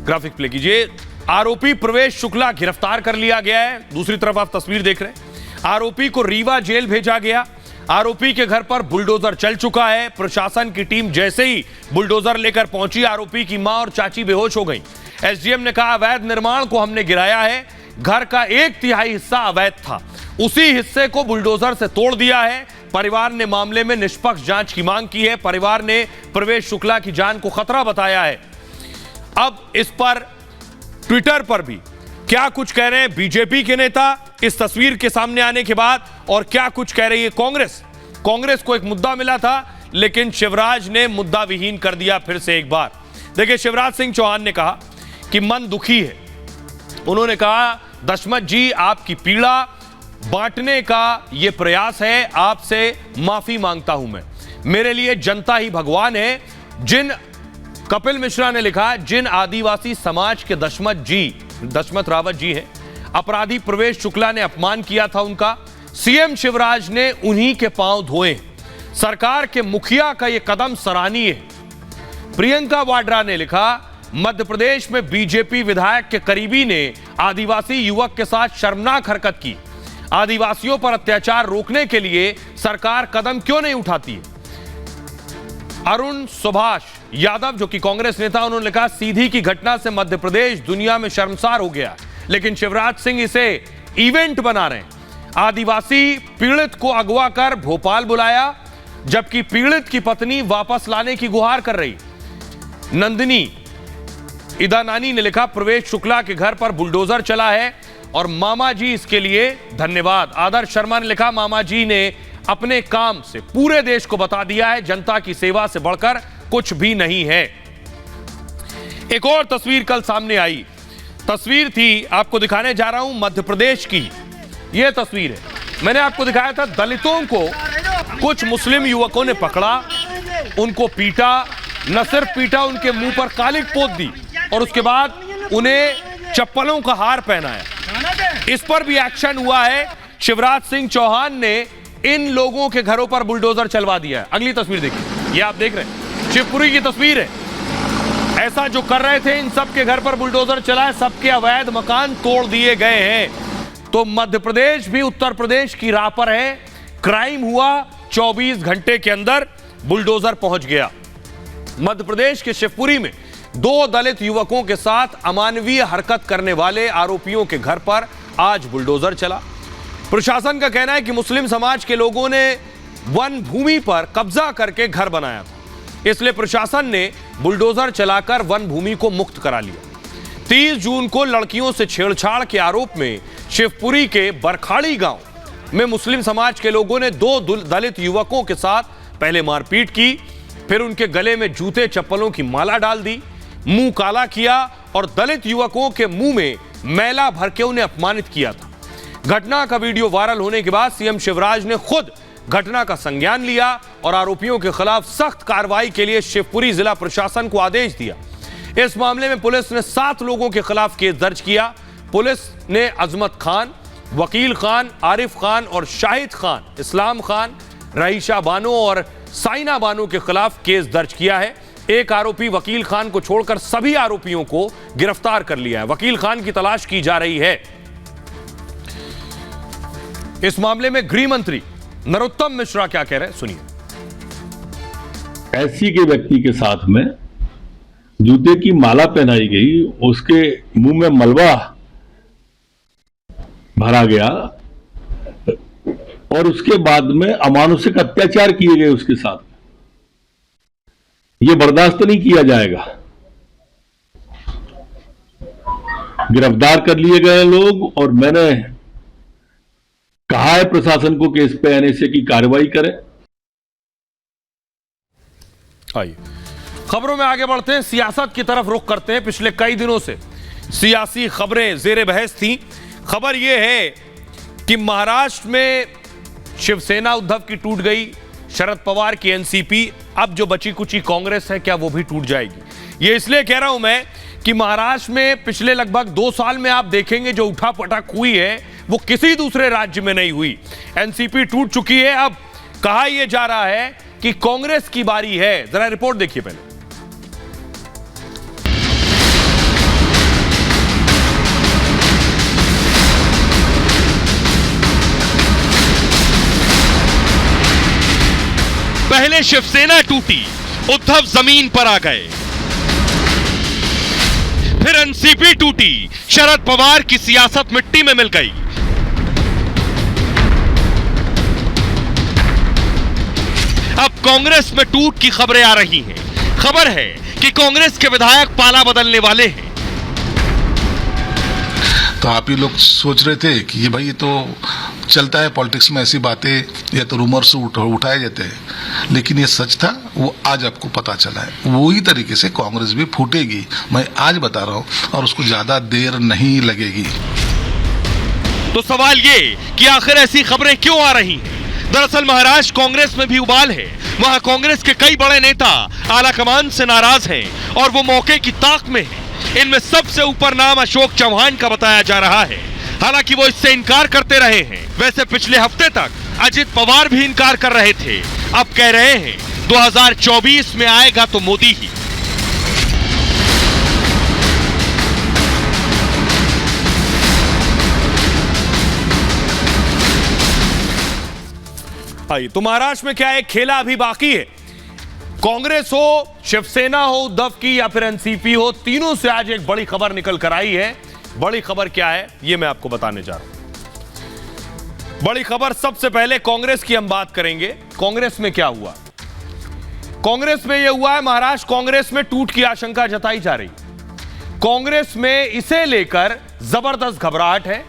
ग्राफिक प्ले कीजिए। आरोपी प्रवेश शुक्ला गिरफ्तार कर लिया गया है। दूसरी तरफ आप तस्वीर देख रहे हैं, आरोपी को रीवा जेल भेजा गया। आरोपी के घर पर बुलडोजर चल चुका है। प्रशासन की टीम जैसे ही बुलडोजर लेकर पहुंची, आरोपी की मां और चाची बेहोश हो गई। एसडीएम ने कहा अवैध निर्माण को हमने गिराया है, घर का 1/3 हिस्सा अवैध था, उसी हिस्से को बुलडोजर से तोड़ दिया है। परिवार ने मामले में निष्पक्ष जांच की मांग की है। परिवार ने प्रवेश शुक्ला की जान को खतरा बताया है। अब इस पर ट्विटर पर भी क्या कुछ कह रहे हैं बीजेपी के नेता इस तस्वीर के सामने आने के बाद, और क्या कुछ कह रही है कांग्रेस। कांग्रेस को एक मुद्दा मिला था, लेकिन शिवराज ने मुद्दा विहीन कर दिया फिर से एक बार। देखिए शिवराज सिंह चौहान ने कहा कि मन दुखी है। उन्होंने कहा दशमत जी आपकी पीड़ा बांटने का यह प्रयास है, आपसे माफी मांगता हूं मैं। मेरे लिए जनता ही भगवान है। जिन कपिल मिश्रा ने लिखा जिन आदिवासी समाज के दशमत रावत जी हैं, अपराधी प्रवेश शुक्ला ने अपमान किया था उनका, सीएम शिवराज ने उन्हीं के पांव धोए। सरकार के मुखिया का यह कदम सराहनीय है। प्रियंका वाड्रा ने लिखा मध्य प्रदेश में बीजेपी विधायक के करीबी ने आदिवासी युवक के साथ शर्मनाक हरकत की। आदिवासियों पर अत्याचार रोकने के लिए सरकार कदम क्यों नहीं उठाती है। अरुण सुभाष यादव जो कि कांग्रेस नेता, उन्होंने लिखा सीधी की घटना से मध्य प्रदेश दुनिया में शर्मसार हो गया, लेकिन शिवराज सिंह इसे इवेंट बना रहे हैं। आदिवासी पीड़ित को अगवा कर भोपाल बुलाया, जबकि पीड़ित की पत्नी वापस लाने की गुहार कर रही। नंदिनी इदानानी ने लिखा प्रवेश शुक्ला के घर पर बुलडोजर चला है और मामा जी इसके लिए धन्यवाद। आदर्श शर्मा ने लिखा मामा जी ने अपने काम से पूरे देश को बता दिया है जनता की सेवा से बढ़कर कुछ भी नहीं है। एक और तस्वीर कल सामने आई। तस्वीर थी, आपको दिखाने जा रहा हूं मध्य प्रदेश की। यह तस्वीर है, मैंने आपको दिखाया था दलितों को कुछ मुस्लिम युवकों ने पकड़ा, उनको पीटा, न सिर्फ पीटा, उनके मुंह पर कालिक पोत दी और उसके बाद उन्हें चप्पलों का हार पहनाया। इस पर भी एक्शन हुआ है। शिवराज सिंह चौहान ने इन लोगों के घरों पर बुलडोजर चलवा दिया है। अगली तस्वीर देखिए, ये आप देख रहे हैं शिवपुरी की तस्वीर है। ऐसा जो कर रहे थे, इन सब के घर पर बुलडोजर चला है, सबके अवैध मकान तोड़ दिए गए हैं। तो मध्य प्रदेश भी उत्तर प्रदेश की राह पर है। क्राइम हुआ, 24 घंटे के अंदर बुलडोजर पहुंच गया। मध्य प्रदेश के शिवपुरी में 2 दलित युवकों के साथ अमानवीय हरकत करने वाले आरोपियों के घर पर आज बुलडोजर चला। प्रशासन का कहना है कि मुस्लिम समाज के लोगों ने वन भूमि पर कब्जा करके घर बनाया था, इसलिए प्रशासन ने बुलडोजर चलाकर वन भूमि को मुक्त करा लिया। 30 जून को लड़कियों से छेड़छाड़ के आरोप में शिवपुरी के बरखाड़ी गांव में मुस्लिम समाज के लोगों ने 2 दलित युवकों के साथ पहले मारपीट की, फिर उनके गले में जूते चप्पलों की माला डाल दी, मुंह काला किया और दलित युवकों के मुंह में मैला भर के उन्हें अपमानित किया था। घटना का वीडियो वायरल होने के बाद सीएम शिवराज ने खुद घटना का संज्ञान लिया और आरोपियों के खिलाफ सख्त कार्रवाई के लिए शिवपुरी जिला प्रशासन को आदेश दिया। इस मामले में पुलिस ने 7 लोगों के खिलाफ केस दर्ज किया। पुलिस ने अजमत खान, वकील खान, आरिफ खान और शाहिद खान, इस्लाम खान, रईशा बानो और साइना बानो के खिलाफ केस दर्ज किया है। एक आरोपी वकील खान को छोड़कर सभी आरोपियों को गिरफ्तार कर लिया है। वकील खान की तलाश की जा रही है। इस मामले में गृह मंत्री नरोत्तम मिश्रा क्या कह रहे हैं, सुनिए। ऐसी के व्यक्ति के साथ में जूते की माला पहनाई गई, उसके मुंह में मलबा भरा गया और उसके बाद में अमानुषिक अत्याचार किए गए उसके साथ। यह बर्दाश्त नहीं किया जाएगा। गिरफ्तार कर लिए गए लोग और मैंने कहा है प्रशासन को कि इस पे एनएसए की कार्रवाई करें। आइए खबरों में आगे बढ़ते हैं, सियासत की तरफ रुख करते हैं। पिछले कई दिनों से सियासी खबरें जेरे बहस थी। खबर यह है कि महाराष्ट्र में शिवसेना उद्धव की टूट गई, शरद पवार की एनसीपी, अब जो बची कुची कांग्रेस है क्या वो भी टूट जाएगी। ये इसलिए कह रहा हूं मैं कि महाराष्ट्र में पिछले लगभग 2 साल में आप देखेंगे जो उठापटक हुई है वो किसी दूसरे राज्य में नहीं हुई। एनसीपी टूट चुकी है। अब कहा यह जा रहा है कि कांग्रेस की बारी है। जरा रिपोर्ट देखिए पहले। पहले शिवसेना टूटी, उद्धव जमीन पर आ गए। फिर एनसीपी टूटी, शरद पवार की सियासत मिट्टी में मिल गई। अब कांग्रेस में टूट की खबरें आ रही हैं। खबर है कि कांग्रेस के विधायक पाला बदलने वाले हैं। तो आप ही लोग सोच रहे थे कि ये भाई ये तो चलता है पॉलिटिक्स में, ऐसी बातें या तो रूमर्स उठाए जाते हैं, लेकिन ये सच था, वो आज आपको पता चला है। वही तरीके से कांग्रेस भी फूटेगी, मैं आज बता रहा हूं, और उसको ज्यादा देर नहीं लगेगी। तो सवाल ये कि आखिर ऐसी खबरें क्यों आ रही हैं? दरअसल महाराष्ट्र कांग्रेस में भी उबाल है। वहां कांग्रेस के कई बड़े नेता आला कमान से नाराज हैं और वो मौके की ताक में हैं। इनमें सबसे ऊपर नाम अशोक चौहान का बताया जा रहा है, हालांकि वो इससे इनकार करते रहे हैं। वैसे पिछले हफ्ते तक अजित पवार भी इनकार कर रहे थे, अब कह रहे हैं 2024 में आएगा तो मोदी ही। तो महाराष्ट्र में क्या एक खेला अभी बाकी है। कांग्रेस हो, शिवसेना हो उद्धव की, या फिर एनसीपी हो, तीनों से आज एक बड़ी खबर निकल कर आई है। बड़ी खबर क्या है ये मैं आपको बताने जा रहा हूं। बड़ी खबर, सबसे पहले कांग्रेस की हम बात करेंगे। कांग्रेस में क्या हुआ? कांग्रेस में यह हुआ है, महाराष्ट्र कांग्रेस में टूट की आशंका जताई जा रही। कांग्रेस में इसे लेकर जबरदस्त घबराहट है।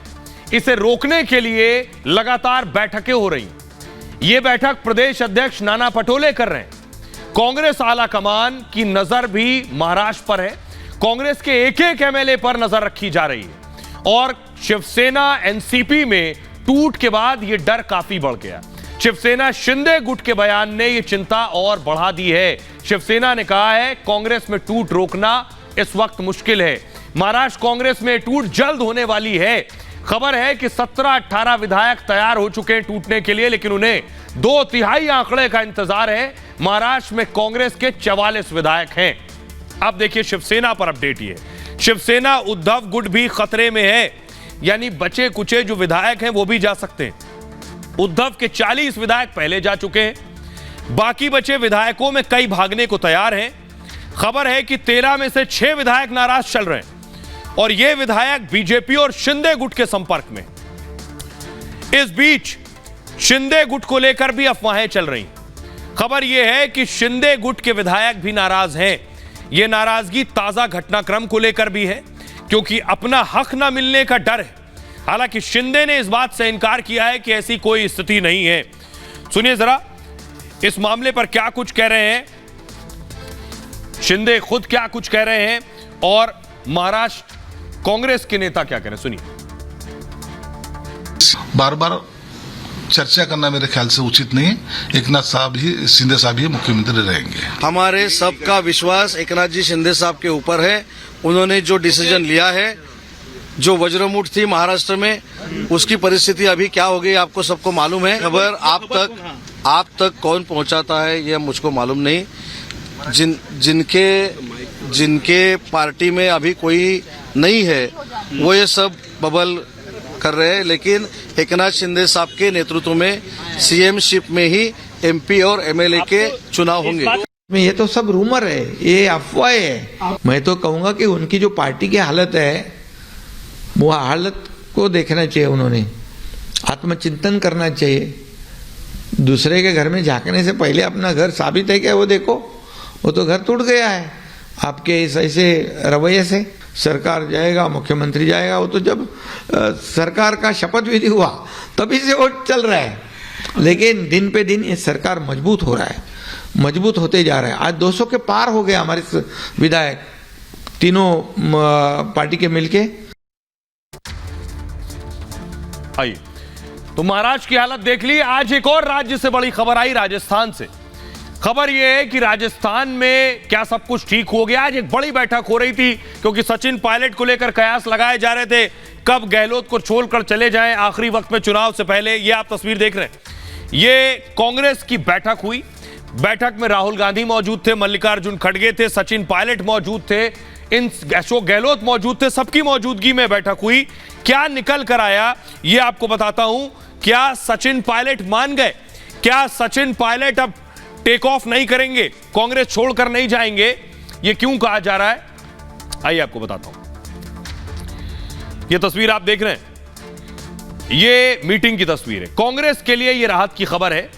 इसे रोकने के लिए लगातार बैठकें हो रही। यह बैठक प्रदेश अध्यक्ष नाना पटोले कर रहे हैं। कांग्रेस आला कमान की नजर भी महाराष्ट्र पर है। कांग्रेस के एक एमएलए पर नजर रखी जा रही है और शिवसेना एनसीपी में टूट के बाद यह डर काफी बढ़ गया। शिवसेना शिंदे गुट के बयान ने यह चिंता और बढ़ा दी है। शिवसेना ने कहा है कांग्रेस में टूट रोकना इस वक्त मुश्किल है। महाराष्ट्र कांग्रेस में टूट जल्द होने वाली है। खबर है कि 17-18 विधायक तैयार हो चुके हैं टूटने के लिए, लेकिन उन्हें 2/3 आंकड़े का इंतजार है। महाराष्ट्र में कांग्रेस के 44 विधायक हैं। अब देखिए शिवसेना पर अपडेट ये, शिवसेना उद्धव गुट भी खतरे में है, यानी बचे कुचे जो विधायक हैं वो भी जा सकते हैं। उद्धव के 40 विधायक पहले जा चुके हैं, बाकी बचे विधायकों में कई भागने को तैयार हैं। खबर है कि 13 में से 6 विधायक नाराज चल रहे हैं और ये विधायक बीजेपी और शिंदे गुट के संपर्क में। इस बीच शिंदे गुट को लेकर भी अफवाहें चल रही। खबर यह है कि शिंदे गुट के विधायक भी नाराज हैं। यह नाराजगी ताजा घटनाक्रम को लेकर भी है, क्योंकि अपना हक न मिलने का डर है। हालांकि शिंदे ने इस बात से इनकार किया है कि ऐसी कोई स्थिति नहीं है। सुनिए जरा इस मामले पर क्या कुछ कह रहे हैं शिंदे खुद, क्या कुछ कह रहे हैं और महाराष्ट्र कांग्रेस के नेता क्या कह रहे हैं, सुनिए। बार बार चर्चा करना मेरे ख्याल से उचित नहीं। एकनाथ साहब ही, शिंदे साहब ही मुख्यमंत्री रहेंगे। हमारे सबका विश्वास एकनाथ जी शिंदे साहब के ऊपर है। उन्होंने जो डिसीजन लिया है, जो वज्रमुठ थी महाराष्ट्र में, उसकी परिस्थिति अभी क्या हो गई आपको सबको मालूम है। खबर आप तक कौन पहुंचाता है यह मुझको मालूम नहीं। जिनके पार्टी में अभी कोई नहीं है वो ये सब बबल कर रहे हैं, लेकिन एकनाथ शिंदे साहब के नेतृत्व में सीएमशिप में ही एमपी और एमएलए के चुनाव होंगे। ये तो सब रूमर है, ये अफवाह है। मैं तो कहूंगा कि उनकी जो पार्टी की हालत है वो हालत को देखना चाहिए, उन्होंने आत्मचिंतन करना चाहिए। दूसरे के घर में झांकने से पहले अपना घर साबित है क्या वो देखो। वो तो घर टूट गया है आपके इस ऐसे रवैये से। सरकार जाएगा, मुख्यमंत्री जाएगा, वो तो जब सरकार का शपथ विधि हुआ तभी से वो चल रहा है। लेकिन दिन पे दिन ये सरकार मजबूत हो रहा है, मजबूत होते जा रहा है। आज 200 के पार हो गए हमारे विधायक तीनों पार्टी के मिलके। आइए तो महाराष्ट्र की हालत देख ली। आज एक और राज्य से बड़ी खबर आई, राजस्थान से। खबर यह है कि राजस्थान में क्या सब कुछ ठीक हो गया। आज एक बड़ी बैठक हो रही थी, क्योंकि सचिन पायलट को लेकर कयास लगाए जा रहे थे कब गहलोत को छोड़कर चले जाएं आखिरी वक्त में चुनाव से पहले। ये आप तस्वीर देख रहे हैं, ये कांग्रेस की बैठक हुई। बैठक में राहुल गांधी मौजूद थे, मल्लिकार्जुन खड़गे थे, सचिन पायलट मौजूद थे, अशोक गहलोत मौजूद थे। सबकी मौजूदगी में बैठक हुई। क्या निकल कर आया ये आपको बताता हूं। क्या सचिन पायलट मान गए? क्या सचिन पायलट अब टेक ऑफ नहीं करेंगे, कांग्रेस छोड़कर नहीं जाएंगे? ये क्यों कहा जा रहा है, आइए आपको बताता हूं। ये तस्वीर आप देख रहे हैं, ये मीटिंग की तस्वीर है। कांग्रेस के लिए ये राहत की खबर है।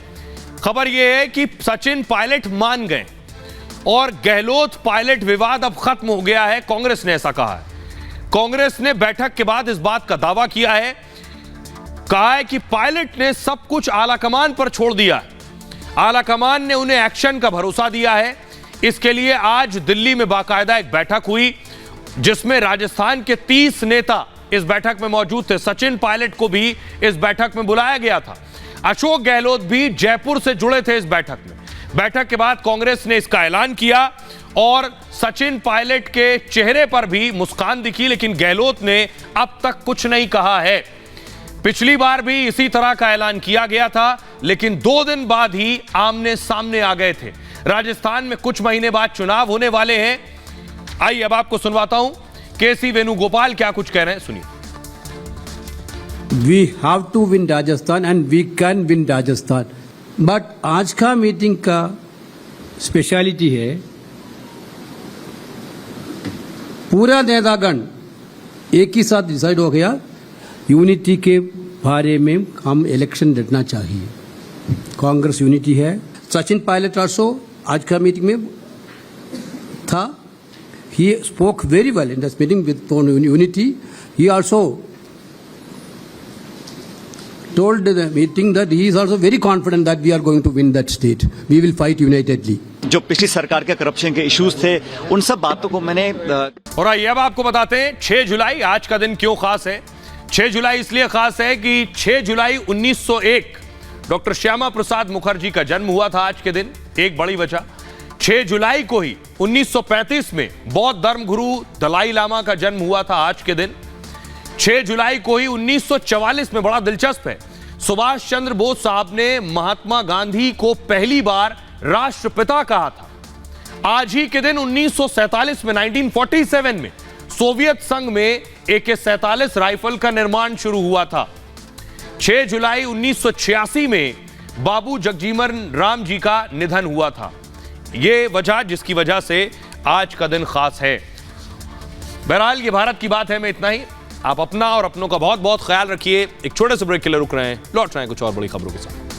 खबर ये है कि सचिन पायलट मान गए और गहलोत पायलट विवाद अब खत्म हो गया है। कांग्रेस ने ऐसा कहा है। कांग्रेस ने बैठक के बाद इस बात का दावा किया है, कहा है कि पायलट ने सब कुछ आलाकमान पर छोड़ दिया है। आलाकमान ने उन्हें एक्शन का भरोसा दिया है। इसके लिए आज दिल्ली में बाकायदा एक बैठक हुई, जिसमें राजस्थान के 30 नेता इस बैठक में मौजूद थे। सचिन पायलट को भी इस बैठक में बुलाया गया था। अशोक गहलोत भी जयपुर से जुड़े थे इस बैठक में। बैठक के बाद कांग्रेस ने इसका ऐलान किया और सचिन पायलट के चेहरे पर भी मुस्कान दिखी, लेकिन गहलोत ने अब तक कुछ नहीं कहा है। पिछली बार भी इसी तरह का ऐलान किया गया था, लेकिन 2 दिन बाद ही आमने सामने आ गए थे। राजस्थान में कुछ महीने बाद चुनाव होने वाले हैं। आइए अब आपको सुनवाता हूं केसी वेणुगोपाल क्या कुछ कह रहे हैं, सुनिए। We have to win Rajasthan and we can win Rajasthan. But आज का मीटिंग का स्पेशलिटी है, पूरा नेतागण एक ही साथ डिसाइड हो गया यूनिटी के बारे में हम इलेक्शन लड़ना चाहिए। कांग्रेस यूनिटी है। सचिन पायलट आल्सो आज का मीटिंग में था। He spoke very well in this meeting with unity. He also told the meeting that he is also very confident that we are going to win that state. We will fight unitedly. जो पिछली सरकार के corruption के issues थे, उन सब बातों को मैंने और आइए अब आपको बताते हैं 6 जुलाई आज का दिन क्यों खास है। 6 जुलाई इसलिए खास है कि 6 जुलाई 1901 डॉक्टर श्यामा प्रसाद मुखर्जी का जन्म हुआ था आज के दिन। एक बड़ी वजह, 6 जुलाई को ही 1935 में बौद्ध धर्मगुरु दलाई लामा का जन्म हुआ था आज के दिन। 6 जुलाई को ही 1944 में, बड़ा दिलचस्प है, सुभाष चंद्र बोस साहब ने महात्मा गांधी को पहली बार राष्ट्रपिता कहा था। आज ही के दिन 1947 में, 1947 में सोवियत संघ में AK-47 राइफल का निर्माण शुरू हुआ था। 6 जुलाई 1986 में बाबू जगजीवन राम जी का निधन हुआ था। यह वजह जिसकी वजह से आज का दिन खास है। बहरहाल ये भारत की बात है में इतना ही। आप अपना और अपनों का बहुत बहुत ख्याल रखिए। एक छोटे से ब्रेक के लिए रुक रहे हैं, लौट रहे हैं कुछ और बड़ी खबरों के साथ।